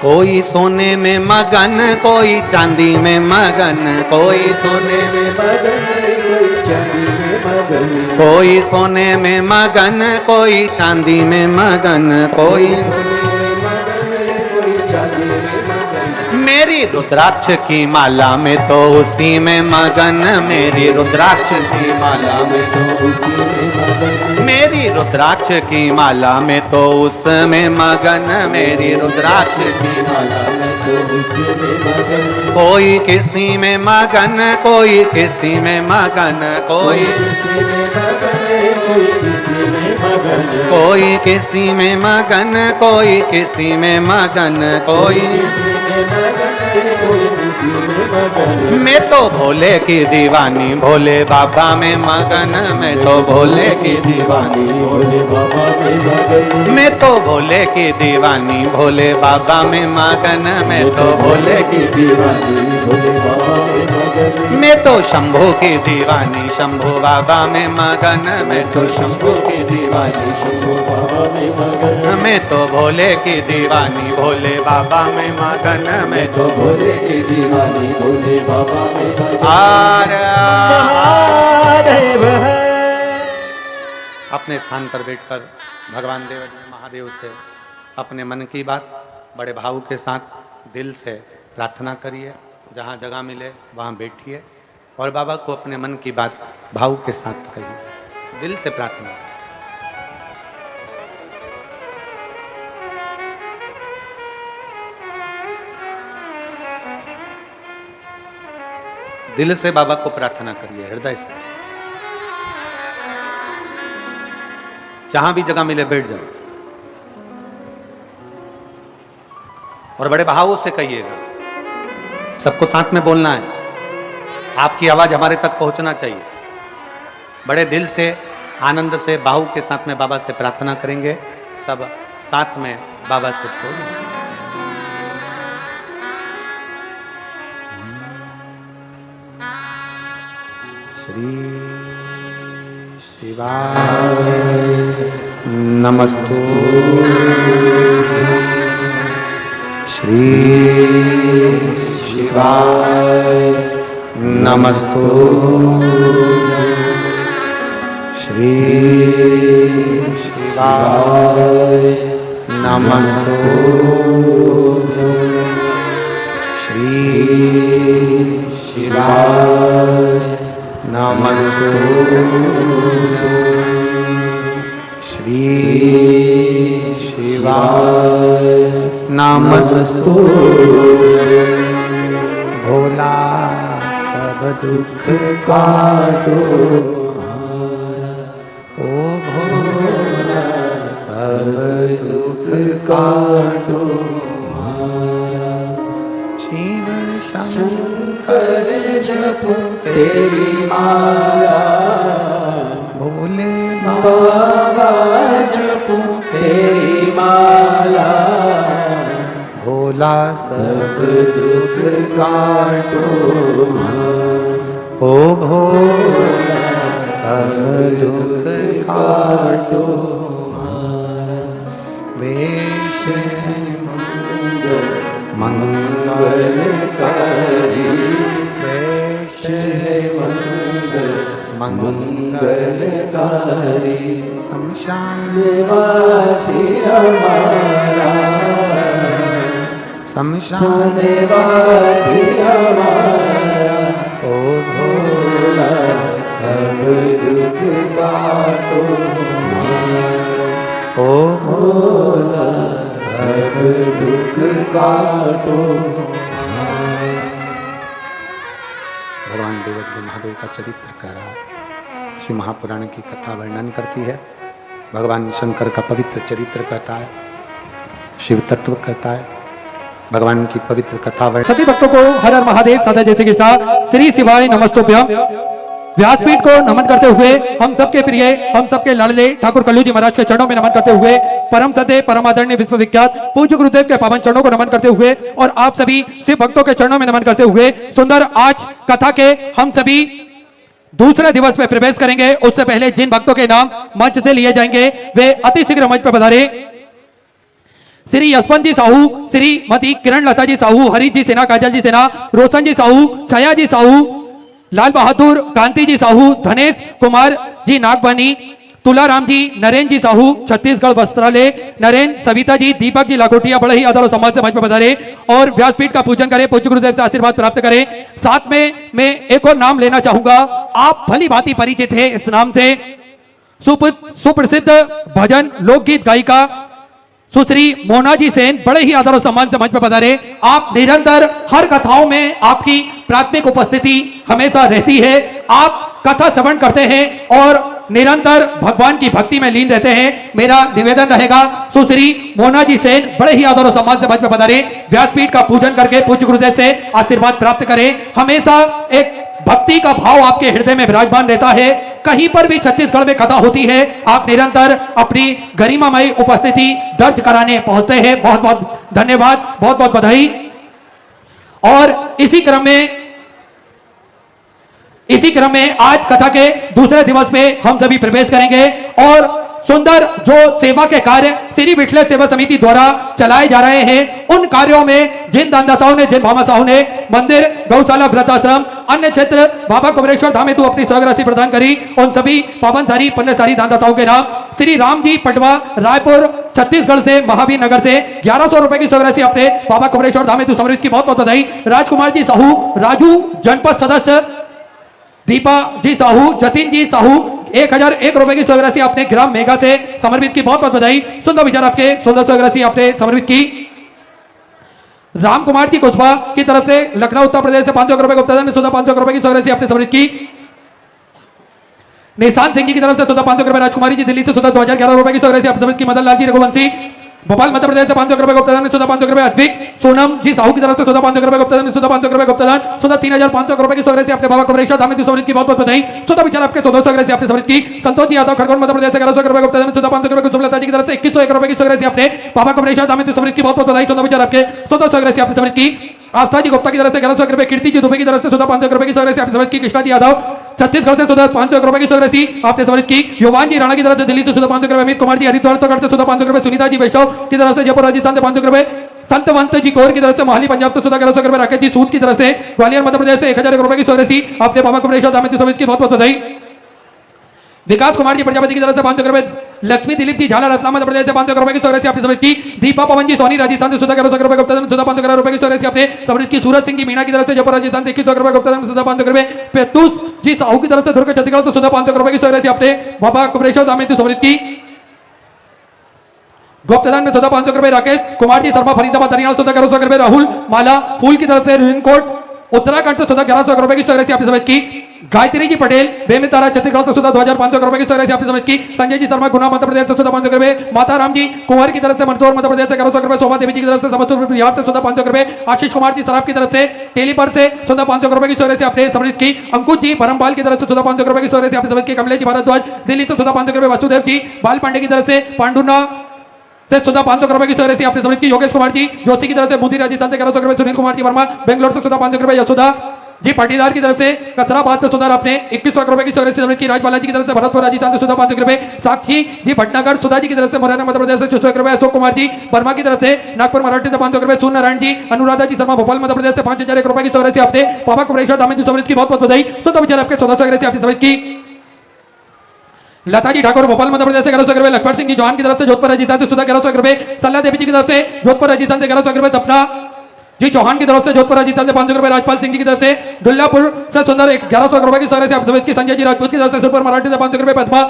[SPEAKER 1] कोई सोने में मगन, कोई चांदी में मगन, कोई सोने में
[SPEAKER 2] मगन, कोई चांदी में मगन,
[SPEAKER 1] कोई सोने में मगन, कोई चांदी में मगन, कोई
[SPEAKER 2] चांदी में मगन।
[SPEAKER 1] मेरी रुद्राक्ष की माला में तो उसी में मगन, मेरी रुद्राक्ष की माला में
[SPEAKER 2] तो उसी में मगन,
[SPEAKER 1] मेरी रुद्राक्ष की माला में तो उसमें मगन, मेरी रुद्राक्ष की माला में
[SPEAKER 2] तो उसी में मगन।
[SPEAKER 1] कोई किसी में मगन, कोई किसी में मगन, कोई
[SPEAKER 2] किसी में मगन, कोई किसी में मगन,
[SPEAKER 1] कोई किसी में मगन, कोई किसी में मगन, कोई
[SPEAKER 2] किसी में मगन, कोई किसी में मगन।
[SPEAKER 1] मैं तो भोले की दीवानी, भोले बाबा में मगन, मैं तो भोले की दीवानी,
[SPEAKER 2] भोले बाबा में मगन,
[SPEAKER 1] मैं तो भोले की दीवानी, भोले बाबा में मगन, मैं तो भोले की
[SPEAKER 2] दीवानी, भोले बाबा में मगन।
[SPEAKER 1] मैं तो शंभू की दीवानी, शंभू बाबा में मगन, मैं तो शंभू की दीवानी,
[SPEAKER 2] शंभू बाबा में मगन,
[SPEAKER 1] मैं तो भोले की दीवानी, भोले बाबा में मगन, मैं तो
[SPEAKER 2] भोले की दीवानी, भोले बाबा में मगन।
[SPEAKER 1] अपने स्थान पर बैठकर भगवान देव महादेव से अपने मन की बात बड़े भाव के साथ दिल से प्रार्थना करिए। जहाँ जगह मिले वहाँ बैठिए और बाबा को अपने मन की बात भाव के साथ कहिए, दिल से प्रार्थना। दिल से बाबा को प्रार्थना करिए, हृदय से। जहां भी जगह मिले बैठ जाओ और बड़े भावों से कहिएगा। सबको साथ में बोलना है, आपकी आवाज हमारे तक पहुंचना चाहिए। बड़े दिल से, आनंद से, भाव के साथ में बाबा से प्रार्थना करेंगे। सब साथ में बाबा से बोलेंगे। श्री शिवाय नमस्तु, श्री शिवाय नमस्तु, श्री श्री शिवाय नमस्तुभ्यं श्री शिवाय नमस्तुभ्यं भोला सब दुख काटो ओ भोला सब दुख काटो शिव शंकर जपो तेरी माला भोले बाबा जपो तेरी माला भोला सब दुख काटो ओ भोला सब दुख काटो वेश मंगलकारी वेश मंगलकारी शमशान वासी हमारा शमशान वासी हमारा ओ भोला सब दुख काटो ओ भोला सब दुख काटो। भगवान देवदेव महादेव का चरित्र कह रहा है। श्री महापुराण की कथा वर्णन करती है। भगवान शंकर का पवित्र चरित्र कहता है, शिव तत्व कहता है, भगवान की पवित्र कथा वर्णन।
[SPEAKER 3] सभी भक्तों को हर हर महादेव सदा जैसे कृष्णा श्री शिवाय नमस्तुभ्यं। व्यासपीठ को नमन करते हुए हम सबके प्रिय, हम सबके लाडले ठाकुर कल्लू जी महाराज के चरणों में नमन करते हुए, परम सत्य परम आदरणीय विश्वविख्यात पूज्य गुरुदेव के पावन चरणों को नमन करते हुए और आप सभी शिव भक्तों के चरणों में नमन करते हुए सुंदर आज कथा के हम सभी दूसरे दिवस में प्रवेश करेंगे। उससे पहले जिन भक्तों के नाम मंच से लिए जाएंगे वे अति शीघ्र मंच पर पधारे। श्री यशवंत जी साहू, श्रीमती किरण लता जी साहू, हरीश जी सिन्हा, काजल जी सिन्हा, रोशन जी साहू, छाया जी साहू, लाल बहादुर, कांति जी साहू, धनेश कुमार जी नागवानी, तुलाराम जी, नरेंद्र जी साहू, छत्तीसगढ़ वस्त्रालय, नरेंद्र, सविता जी, दीपक जी लाखोटिया बड़े ही आदर और सम्मान से मंच पर पधारे और व्यासपीठ का पूजन करें, पूज्य गुरुदेव से आशीर्वाद प्राप्त करें। साथ में मैं एक और नाम लेना चाहूंगा। आप भली भांति परिचित है इस नाम से। सुप्रसिद्ध भजन लोकगीत गायिका सुश्री मोना जी सेन बड़े ही आदर और सम्मान से मंच पर पधारे। आप निरंतर हर कथाओं में आपकी प्राथमिक उपस्थिति हमेशा रहती है। आप कथा श्रवण करते हैं और निरंतर भगवान की भक्ति में लीन रहते हैं। मेरा निवेदन रहेगा सुश्री मोना जी सेन बड़े ही आदर और सम्मान से मंच पर पधारे, व्यासपीठ का पूजन करके पूज्य गुरुदेव से आशीर्वाद प्राप्त करें। हमेशा एक भक्ति का भाव आपके हृदय में विराजमान रहता है। कहीं पर भी छत्तीसगढ़ में कथा होती है, आप निरंतर अपनी गरिमामयी उपस्थिति दर्ज कराने पहुंचते हैं। बहुत बहुत धन्यवाद, बहुत बहुत बधाई। और इसी क्रम में आज कथा के दूसरे दिवस पे हम सभी प्रवेश करेंगे और सुंदर जो सेवा के कार्य श्री विठले सेवा समिति द्वारा चलाए जा रहे हैं, उन कार्यों में जिन दानदाताओं ने, जिन भामाशाहों ने मंदिर, गौशाला, वृद्धाश्रम, अन्य क्षेत्र बाबा कुमरेश्वर धाम हेतु अपनी सहयोग राशि प्रदान करी, उन सभी पावनसारी पुण्यसारी दानदाताओं के नाम श्री राम जी पटवा, रायपुर छत्तीसगढ़ से, महावीर नगर से 1100 रुपए की सहयोग राशि अपने बाबा कुमरेश्वर धाम हेतु समर्पित की बहुत बहुत बधाई। राजकुमार जी साहू, राजू जनपद सदस्य, दीपा जी साहू, जतिन जी साहू 1001 रुपए की सहयोग राशि आपने ग्राम मेगा से समर्पित की बहुत बहुत बधाई। सुंदर विचार आपके, सुंदर सहयोग राशि आपने समर्पित की। राम कुमार जी कुशवाहा की तरफ से लखनऊ उत्तर प्रदेश से 500 रुपए को उपदान में 500 रुपए की सहयोग राशि आपने समर्पित की। निशान सिंह की तरफ से 500 रुपए, राजकुमारी जी दिल्ली से 2011 रुपए की सहयोग राशि आपने समर्पित की। मदन लाल जी रघुवंशी भोपाल मध्य प्रदेश से 500 रुपए को उपदान में 500 रुपए अद्विक। सोनम जी साहू की तरफ से 500 रुपए को उपदान में 500 रुपए को उपदान 3500 रुपए की सहयोग राशि आपने बाबा कुमरेश्वर धाम हेतु समर्पित की बहुत बहुत बधाई। विचार आपके 200 राशि आपने समर्पित की। संतोष जी यादव खरगोन मध्य प्रदेश से 1100 रुपए को उपदान में 500 रुपए को सुमलता जी की तरफ से 2101 रुपए की सहयोग राशि आपने बाबा कुमरेश्वर धाम हेतु समर्पित की बहुत बहुत बधाई। विचार आपके 200 राशि आपने समर्पित की। आस्था जी गुप्ता की तरफ से 1100 रुपए, कीर्ति जी दुबे की तरफ से 500 रुपए की सहयोग राशि आपने समर्पित की। कृष्णा जी यादव छत्तीसगढ़ से 500 रुपए की सहयोग राशि आपने समर्पित की। युवान जी राणा की तरफ से दिल्ली से 500 रुपए, अमित कुमार जी हरिद्वार से 500 रुपए, सुनीता जी वैष्णव की तरफ से जयपुर राजस्थान से 500 रुपए, संतवंत जी कौर की तरफ से मोहाली पंजाब से 1100 रुपए, राकेश जी सूद की तरफ से ग्वालियर मध्य प्रदेश से 1001 रुपए की सहयोग राशि आपने बाबा कुमरेश्वर धाम हेतु समर्पित की बहुत बहुत बधाई। विकास कुमार जी प्रजापति की तरफ से 500 रुपए, लक्ष्मी दिलीप जी झाला रत्ना मध्य प्रदेश से 500 रुपए की चौरासी आपने समझ की। दीपा पवन जी सोनी राजस्थान से सुधा 1100 रुपए गुप्ता सुधा 500 रुपए की चौरासी आपने समझ की। सूरज सिंह जी मीणा की तरफ से जयपुर राजस्थान से 2100 रुपए गुप्ता सुधा 500 रुपए। पेतुस जी साहू की तरफ से दुर्ग छत्तीसगढ़ से सुधा 500 रुपए की चौरासी आपने। बाबा कुमरेश्वर दामेती समझ की। गुप्तदान में 500 रुपए। राकेश कुमार जी शर्मा फरीदाबाद हरियाणा सुधा 1100 रुपए। राहुल माला फूल की तरफ से रिनकोट उत्तराखंड से सुधा 1100 रुपए की चौरासी आपने समझ की। गायत्री जी पटेल बेमितारा छत्तीसगढ़ से सुधा 2500 रुपए की चौरासी आपने समझ की। संजय जी शर्मा गुना मध्य प्रदेश से सुधा 500 रुपए। माता राम जी कुंवर की तरफ से मंदसौर मध्य प्रदेश से 1100 रुपए। शोभा देवी जी की तरफ से समस्तपुर बिहार से सुधा 500 रुपए। आशीष कुमार जी सराफ की तरफ से टेलीपर से सुधा 500 रुपए की चौरासी आपने समझ की। अंकुश जी परमपाल की तरफ से सुधा 500 रुपए की चौरासी आपने समझ की। कमलेश जी भारद्वाज दिल्ली से सुधा 500 रुपए। वसुदेव जी बाल पांडे की तरफ से पांडुना से सुधा 500 रुपए की चौरासी आपने समझ की। योगेश कुमार जी जोशी की तरफ से मोदी राजस्थान से 1100 रुपए। सुनील कुमार जी वर्मा बेंगलोर से सुधा 500 रुपए। यशोदा जी पाटीदार की तरफ से कसराबाद से सुधा आपने 2100 रुपए की चौरासी समझ की। राजबाला जी की तरफ से भरतपुर राजस्थान से सुधा 500 रुपए। साक्षी जी भटनागर सुधा जी की तरफ से मुरैना मध्य प्रदेश से 600 रुपए। अशोक कुमार जी वर्मा की तरफ से नागपुर मराठी से 500 रुपए। सूर्य नारायण जी अनुराधा जी शर्मा भोपाल मध्य प्रदेश से 5001 रुपए की चौरासी आपने। बाबा कुमरेश्वर दामेती समझ की बहुत बहुत बधाई। तो तब आपके 1400 आपने समझ की। लता जी ठाकुर भोपाल मध्य प्रदेश से 1100 रुपए। लक्ष्मण सिंह जी जवान की तरफ से जोधपुर राजस्थान से सुधा 1100 रुपए। सल्ला देवी जी की तरफ से जोधपुर राजस्थान से 1100 रुपए। सपना जी चौहान की तरफ से जोधपुर राजस्थान से 500 रुपए। राजपाल सिंह जी की तरफ से दुल्लापुर से सुंदर 1100 रुपए की चौरासी आप समझ की। संजय जी राजपूत की तरफ से सुपर मराठी से 500 रुपए। पद्मा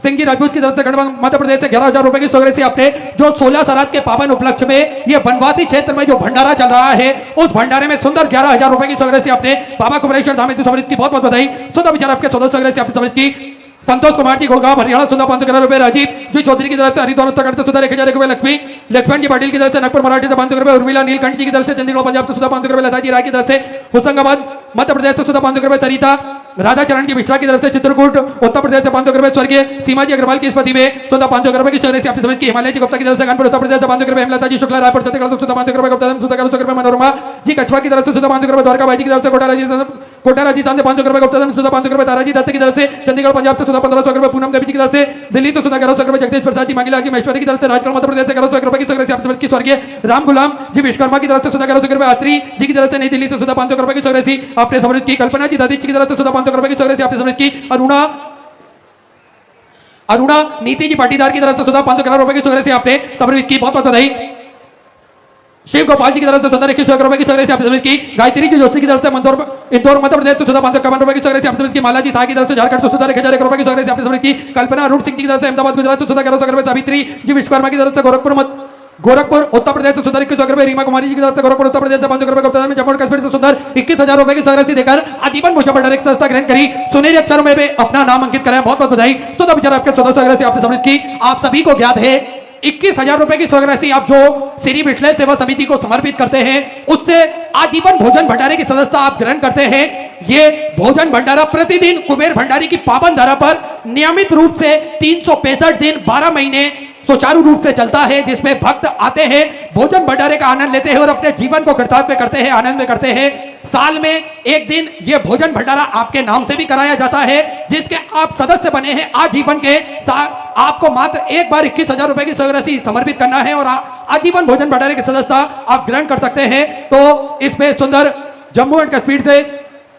[SPEAKER 3] सिंह जी राजपूत की तरफ से गढ़वा मध्य प्रदेश से 11,000 रुपए की चौरासी आपने। जो 16 सराद के पावन उपलक्ष्य में ये वनवासी क्षेत्र में जो भंडारा चल रहा है उस भंडारे में सुंदर 11,000 रुपए की चौरासी आपने। बाबा कुमरेश्वर दामेती समझ की बहुत बहुत बधाई। सुधा विचार आपके 1400 आपने समझ की। संतोष कुमार जी गुड़गांव हरियाणा सुधा 500 रुपए। राजीव जी चौधरी की तरफ से हरिद्वार उत्तराखंड से सुधा 1000 रुपए। लक्ष्मी लक्ष्मण जी पाटिल की तरफ से नागपुर मराठी से 500 रुपए। उर्मिला नीलकंठ जी की तरफ से चंडीगढ़ पंजाब से सुधा 500 रुपए। लता जी राय की तरफ से होशंगाबाद मध्य प्रदेश से सुधा 500 रुपए। सरिता राधा चरण जी मिश्रा की तरफ से चित्रकूट उत्तर प्रदेश से 500 रुपए। स्वर्गीय सीमा जी अग्रवाल की स्मृति में सुधा 500 रुपए की चौरासी आपने समझ की। हिमालय जी गुप्ता की तरफ से कानपुर उत्तर प्रदेश से 500 रुपए। हेमलता जी शुक्ला रायपुर छत्तीसगढ़ से सुधा 500 रुपए। गुप्ता सुधा 1100 रुपए। मनोरमा जी कछवा की तरफ से सुधा 500 रुपए। द्वारका भाई जी की तरफ से कोटा राजस्थान से 500 रुपए। गुप्ता सुधा 500 रुपए। ताराजी दत्त की तरफ से चंडीगढ़ पंजाब से सुधा 1500 रुपए। पूनम देवी जी की तरफ से दिल्ली से सुधा 1100 रुपए। जगदीश प्रसाद जी मंगला जी महेश्वरी की तरफ से राजगढ़ मध्य प्रदेश से 1100 रुपए की चौरासी आपने समझ की। स्वर्गीय राम गुलाम जी विश्वकर्मा की तरफ से सुधा 1100 रुपए। आत्री जी की तरफ से नई दिल्ली से सुधा 500 रुपए की चौरासी आपने समझ की। कल्पना जी दादी जी की तरफ से सुधा 500 रुपए की चौरासी आपने समझ की। अरुणा नीति जी पाटीदार की तरफ से सुधा 500 रुपए की चौरासी आपने समझ की बहुत बहुत बधाई। शिव गोपाल जी की तरफ से सुधा 2100 रुपए की चौरासी आपने समझ की। गायत्री जी जोशी की तरफ से इंदौर मध्य प्रदेश से सुधा 551 रुपए की चौरासी आपने समझ की। माला जी शाह की तरफ से झारखंड से सुधा 1000 रुपए की चौरासी आपने समझ की। कल्पना अरुण सिंह जी की तरफ से अहमदाबाद गुजरात से सुधा 1100 रुपए। सावित्री जी विश्वकर्मा की तरफ से गोरखपुर उत्तर प्रदेश से सुधा 2100 रुपए। रीमा कुमारी जी की तरफ से गोरखपुर उत्तर प्रदेश से 500 रुपए। गुप्ता में जम्मू और कश्मीर से सुधा 21,000 रुपए की चौरासी देकर आजीवन भूषण भंडार की संस्था ग्रहण करी। सुनहरे अक्षरों में भी अपना नाम अंकित कराया। बहुत बहुत बधाई। तो तब आपके 1400 आपने समझ की। आप सभी को ज्ञात है 21,000 रुपए की चौरासी आप जो श्री विश्लेष सेवा समिति को समर्पित करते हैं उससे आजीवन भोजन भंडारे की सदस्यता आप ग्रहण करते हैं। ये भोजन भंडारा प्रतिदिन कुबेर भंडारी की पावन धारा पर नियमित रूप से 365 दिन 12 महीने सुचारू रूप से चलता है, जिसमें भक्त आते हैं, भोजन भंडारे का आनंद लेते हैं और अपने जीवन को कर्तव्य करते हैं, आनंद में करते हैं। साल में एक दिन ये भोजन भंडारा आपके नाम से भी कराया जाता है, जिसके आप सदस्य बने हैं आजीवन के। आपको मात्र एक बार 21,000 रुपए की चौरासी समर्पित करना है और आजीवन भोजन भंडारे की सदस्यता आप ग्रहण कर सकते हैं। तो इसमें सुंदर जम्मू एंड कश्मीर से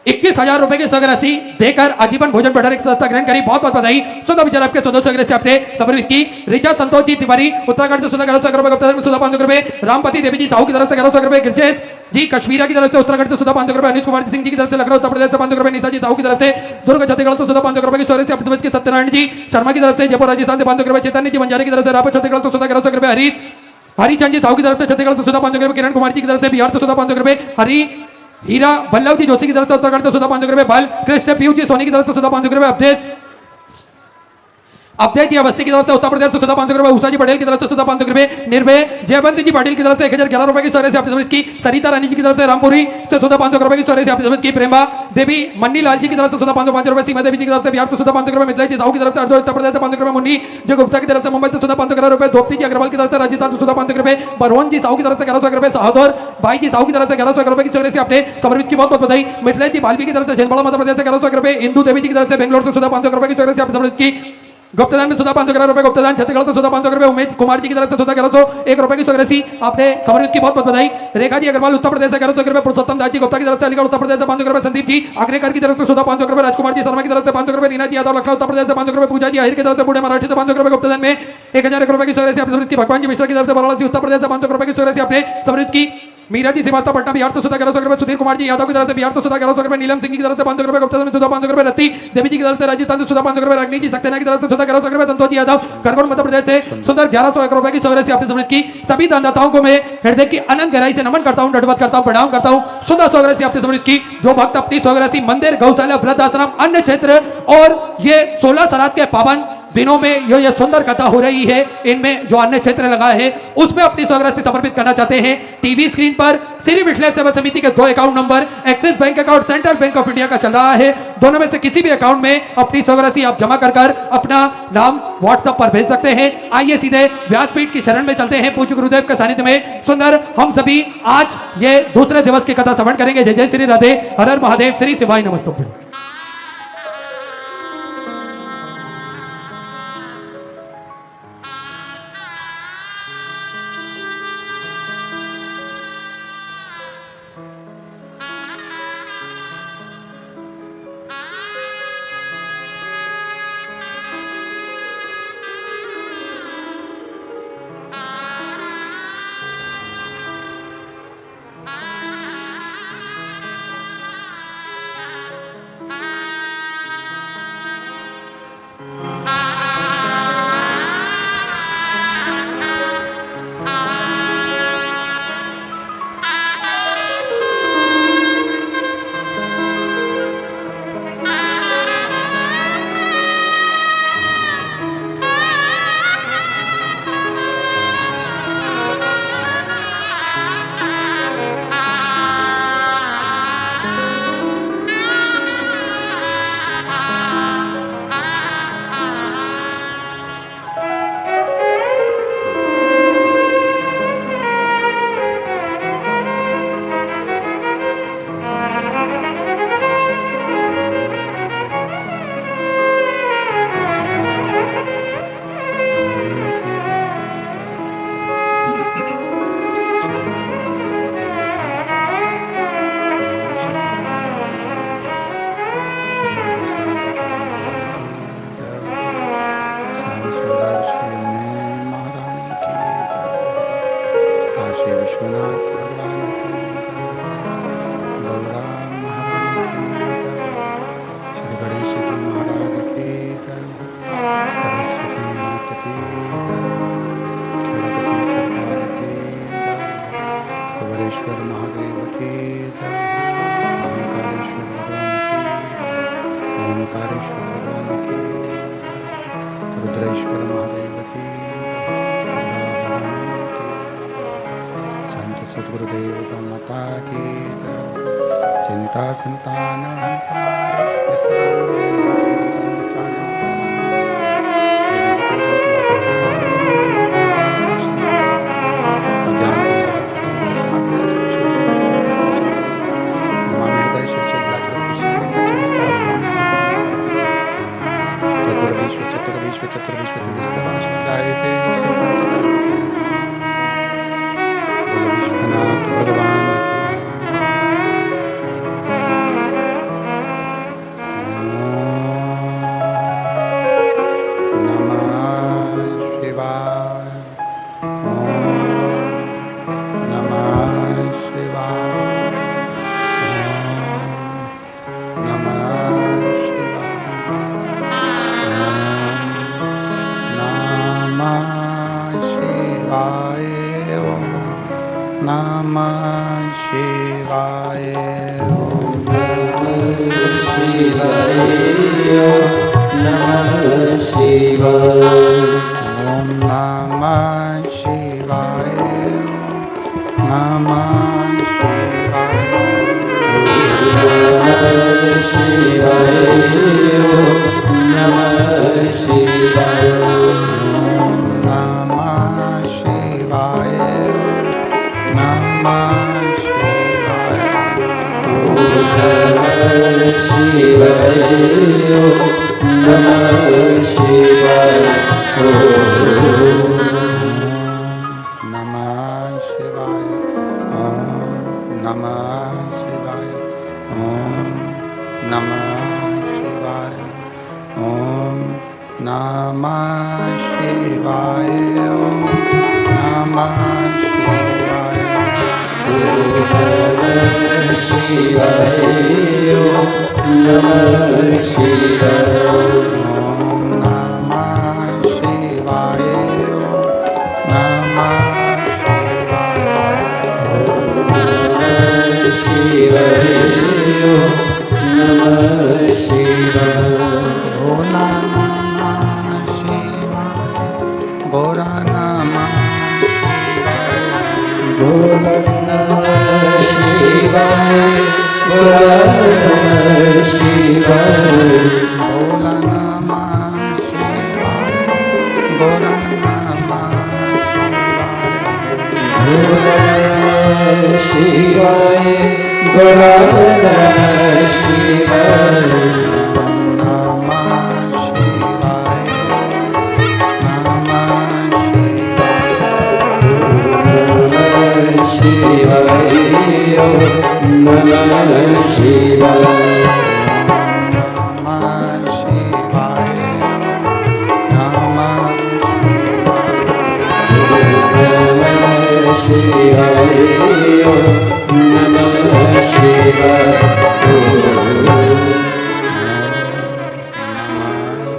[SPEAKER 3] 21,000 रुपए की राशि देकर आजीवन भोजन भंडारे की सदस्यता ग्रहण करी। बहुत बहुत बधाई। सुधा विचार आपके 1400 से आपने समर्पित की। रिचा संतोष जी तिवारी उत्तराखंड से सुधा 1100 रुपए। सुधा 500 रुपए। रामपति देवी जी साहू की तरफ से 1100 रुपए। गिरजेश जी कश्मीरा की तरफ से उत्तराखंड से सुधा 500 रुपए। अनिल कुमार सिंह जी की तरफ से लखनऊ उत्तर प्रदेश से 500 रुपए। निशा जी साहू की तरफ से दुर्ग छत्तीसगढ़ से सुधा 500 रुपए की चौरासी आपने समझ की। सत्यनारायण जी शर्मा की तरफ से जयपुर राजस्थान से 500 रुपए। चैतन्य जी बंजारे की तरफ से रायपुर छत्तीसगढ़ से सुधा 1100 रुपए। हरिचंद जी साहू की तरफ से छत्तीसगढ़ से सुधा 500 रुपए। किरण कुमार जी की तरफ से बिहार से सुधा 500 रुपए। हीरा बल्लभ जी जोशी की तरफ से उत्तराखंड से सुधा 500 रुपए। बाल कृष्ण पीयूष जी सोनी की तरफ से सुधा 500 रुपए। अवधेश जी अवस्थी की तरफ से उत्तर प्रदेश से सुधा 500 रुपए। उषा जी पटेल की तरफ से सुधा 500 रुपए। निर्भय जयवंत जी पाटिल की तरफ से 1011 रुपए की चौरासी आपने समझ की। सरिता रानी जी की तरफ से रामपुरी से सुधा 500 रुपए की चौरासी आपने समझ की। प्रेमा देवी मन्नी लाल जी की तरफ से सुधा 505 रुपए। सीमा देवी जी की तरफ से बिहार से सुधा 500 रुपए। मिथिला जी साहू की तरफ से उत्तर प्रदेश से 500 रुपए। मुन्नी जो गुप्ता की तरफ से मुंबई से सुधा 500 रुपए। दोप्ती जी अग्रवाल की तरफ से राजस्थान से सुधा 500 रुपए। बरवन जी साहू की तरफ से 1100 रुपए। सहोदर भाई जी साहू की तरफ से 1100 रुपए की चौरासी आपने समर्पित की। बहुत बहुत बधाई। मिथिला जी बाल्मी की तरफ से छिंदवाड़ा मध्य प्रदेश से 1100 रुपए। इंदू देवी जी की तरफ से बेंगलोर से सुधा 500 रुपए की चौरासी आपने समर्पित की। गुप्तदान में सुधा 511 रुपए, गुप्तदान छत्तीसगढ़ से सुधा 500 रुपए, उमेश कुमार जी की तरफ से सुधा 1101 रुपए की स्वगृहसी आपने समर्पित की, बहुत बहुत बधाई। रेखा जी अग्रवाल उत्तर प्रदेश से 1100 रुपए, पुरुषोत्तम दास जी गुप्ता की तरफ से अलीगढ़ उत्तर प्रदेश से 500 रुपए, संदीप जी आग्रेकर की तरफ से सुधा 500 रुपए, राजकुमार जी शर्मा की तरफ से 500 रुपए, रीना जी यादव लखनऊ उत्तर प्रदेश से 500 रुपए, पूजा जी आहिर की तरफ से बूढ़े महाराष्ट्र से 500 रुपए, गुप्तदान में 1001 रुपए की स्वगृहसी आपने समर्पित की, भगवान जी मिश्रा की तरफ से वाराणसी उत्तर प्रदेश से 500 रुपए की स्वगृहसी आपने समर्पित की। मीरा जी श्रीवास्तव पटना बिहार से सुधा 1100 रुपए, सुधीर कुमार जी यादव की तरफ से बिहार से सुधा 1100 रुपए, नीलम सिंह की तरफ से 500 रुपए, गुप्ता में सुधा 500 रुपए, रत्ती देवी जी की तरफ से राजस्थान से सुधा 500 रुपए, रागनी जी सक्सेना की तरफ से सुधा 1100 रुपए, संतोष जी यादव खरगोन मध्य प्रदेश से सुंदर 1101 रुपए की स्वगृहसी आपने समर्पित की। सभी दानदाताओं को मैं हृदय की अनंत गहराई से नमन करता हूं, दंडवत करता हूं, प्रणाम करता हूं। सुधा स्वगृहसी आपने समर्पित की। जो भक्त अपनी स्वगृहसी मंदिर, गौशाला, वृद्धाश्रम, अन्य क्षेत्र और ये 16 सरात के पावन दिनों में ये सुंदर कथा हो रही है, इनमें जो अन्य क्षेत्र लगा है उसमें अपनी स्वगृहसी समर्पित करना चाहते हैं, टीवी स्क्रीन पर श्री विठलेश्वर सेवा समिति के 2 account number axis bank account, central bank of India का चल रहा है। दोनों में से किसी भी अकाउंट में अपनी स्वगृहसी आप जमा कर अपना नाम व्हाट्सएप पर भेज सकते हैं। आइए सीधे व्यासपीठ की शरण में चलते हैं। पूज्य गुरुदेव के सानिध्य में सुंदर हम सभी आज ये दूसरे दिवस की कथा श्रवण करेंगे। जय जय श्री राधे, हर हर महादेव, श्री शिवाय नमस्तुभ्यं।
[SPEAKER 4] रुद्रेश्वर महादेव की, संत सद्गुरुदेव का माता की, चिंता संतान
[SPEAKER 2] नमः शिवाय
[SPEAKER 4] नमः शिवाय ओम नमः शिवाय ओम नमः शिवाय ओम नमः शिवाय ओम नमः शिवाय
[SPEAKER 2] शिवाय नमः शिवाय
[SPEAKER 4] ओम नमः शिवाय नमः
[SPEAKER 2] शिवाय नमः शिवाय
[SPEAKER 4] ओम नमः शिवाय गौरा नमः
[SPEAKER 2] शिवाय गौरा नमः शिवाय
[SPEAKER 4] गौरा नमः शिवाय गौरा नमः
[SPEAKER 2] शिवाय गौरा नमः शिवाय शिवाय नमः शिवाय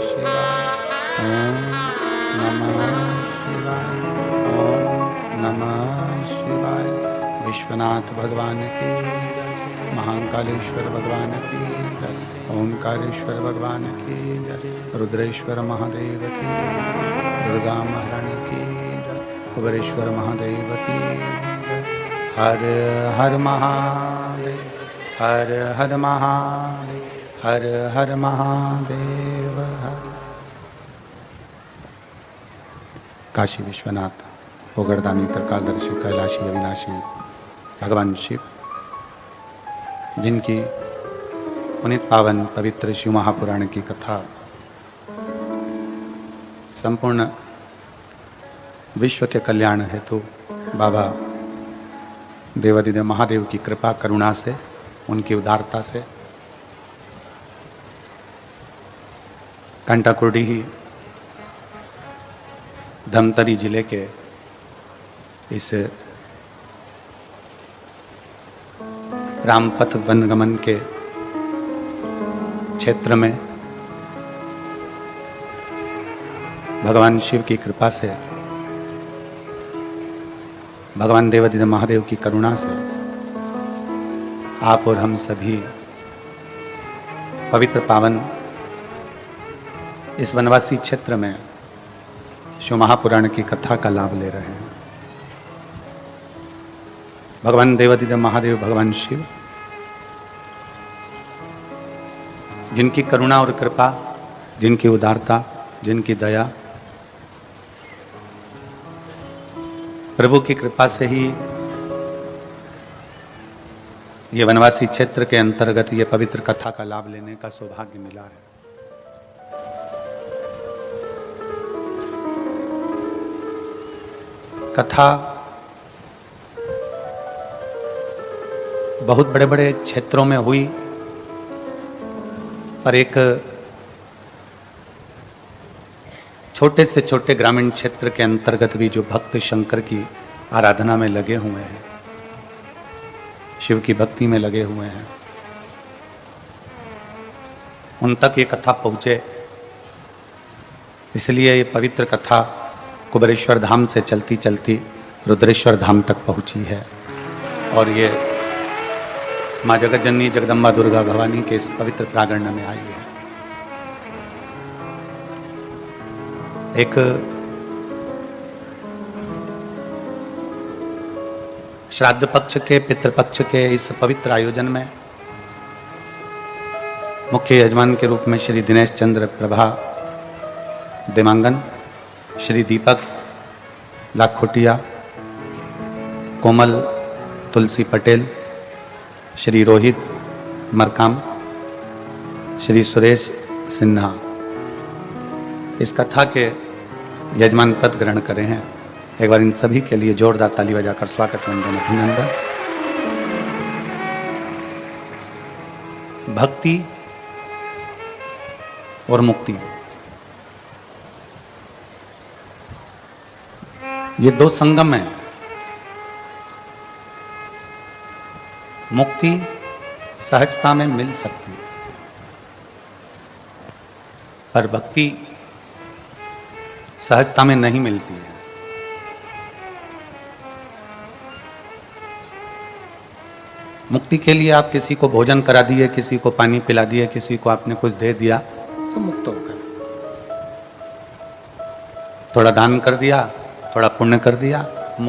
[SPEAKER 2] शिवाय नमः शिवाय
[SPEAKER 4] विश्वनाथ भगवान की महाकालेश्वर भगवान की जय, ओंकारेश्वर भगवान की जय, रुद्रेश्वर महादेव की दुर्गा महारानी की जय, कुबेरेश्वर महादेव की जय। हर हर महादेव हर हर महादेव हर हर महादेव हर। काशी विश्वनाथ पोगरदानी त्रिकालदर्शी कैलाशी अविनाशी भगवान शिव, जिनकी पुनीत पावन पवित्र शिव महापुराण की कथा संपूर्ण विश्व के कल्याण हेतु बाबा देवादिदेव महादेव की कृपा करुणा से, उनकी उदारता से कंटाकुर्डी ही धमतरी जिले के इस रामपथ वनगमन के क्षेत्र में भगवान शिव की कृपा से, भगवान देवादिदेव महादेव की करुणा से आप और हम सभी पवित्र पावन इस वनवासी क्षेत्र में शिव महापुराण की कथा का लाभ ले रहे हैं। भगवान देवादिदेव महादेव भगवान शिव, जिनकी करुणा और कृपा, जिनकी उदारता, जिनकी दया, प्रभु की कृपा से ही ये वनवासी क्षेत्र के अंतर्गत ये पवित्र कथा का लाभ लेने का सौभाग्य मिला है। कथा बहुत बड़े बड़े क्षेत्रों में हुई, पर एक छोटे से छोटे ग्रामीण क्षेत्र के अंतर्गत भी जो भक्त शंकर की आराधना में लगे हुए हैं, शिव की भक्ति में लगे हुए हैं, उन तक ये कथा पहुँचे। इसलिए ये पवित्र कथा कुबेरेश्वर धाम से चलती चलती रुद्रेश्वर धाम तक पहुँची है और ये माँ जगत जननी जगदम्बा दुर्गा भवानी के इस पवित्र प्रांगण में आई है। एक श्राद्ध पक्ष के, पितृपक्ष के इस पवित्र आयोजन में मुख्य यजमान के रूप में श्री दिनेश चंद्र प्रभा देमांगन, श्री दीपक लाखोटिया, कोमल तुलसी पटेल, श्री रोहित मरकाम, श्री सुरेश सिन्हा इस कथा के यजमान पद ग्रहण करे हैं। एक बार इन सभी के लिए जोरदार ताली बजाकर स्वागत वंदन अभिनंदन। भक्ति और मुक्ति, ये दो संगम है। मुक्ति सहजता में मिल सकती है, पर भक्ति सहजता में नहीं मिलती है। मुक्ति के लिए आप किसी को भोजन करा दिए, किसी को पानी पिला दिए, किसी को आपने कुछ दे दिया तो मुक्त हो गए। थोड़ा दान कर दिया, थोड़ा पुण्य कर दिया,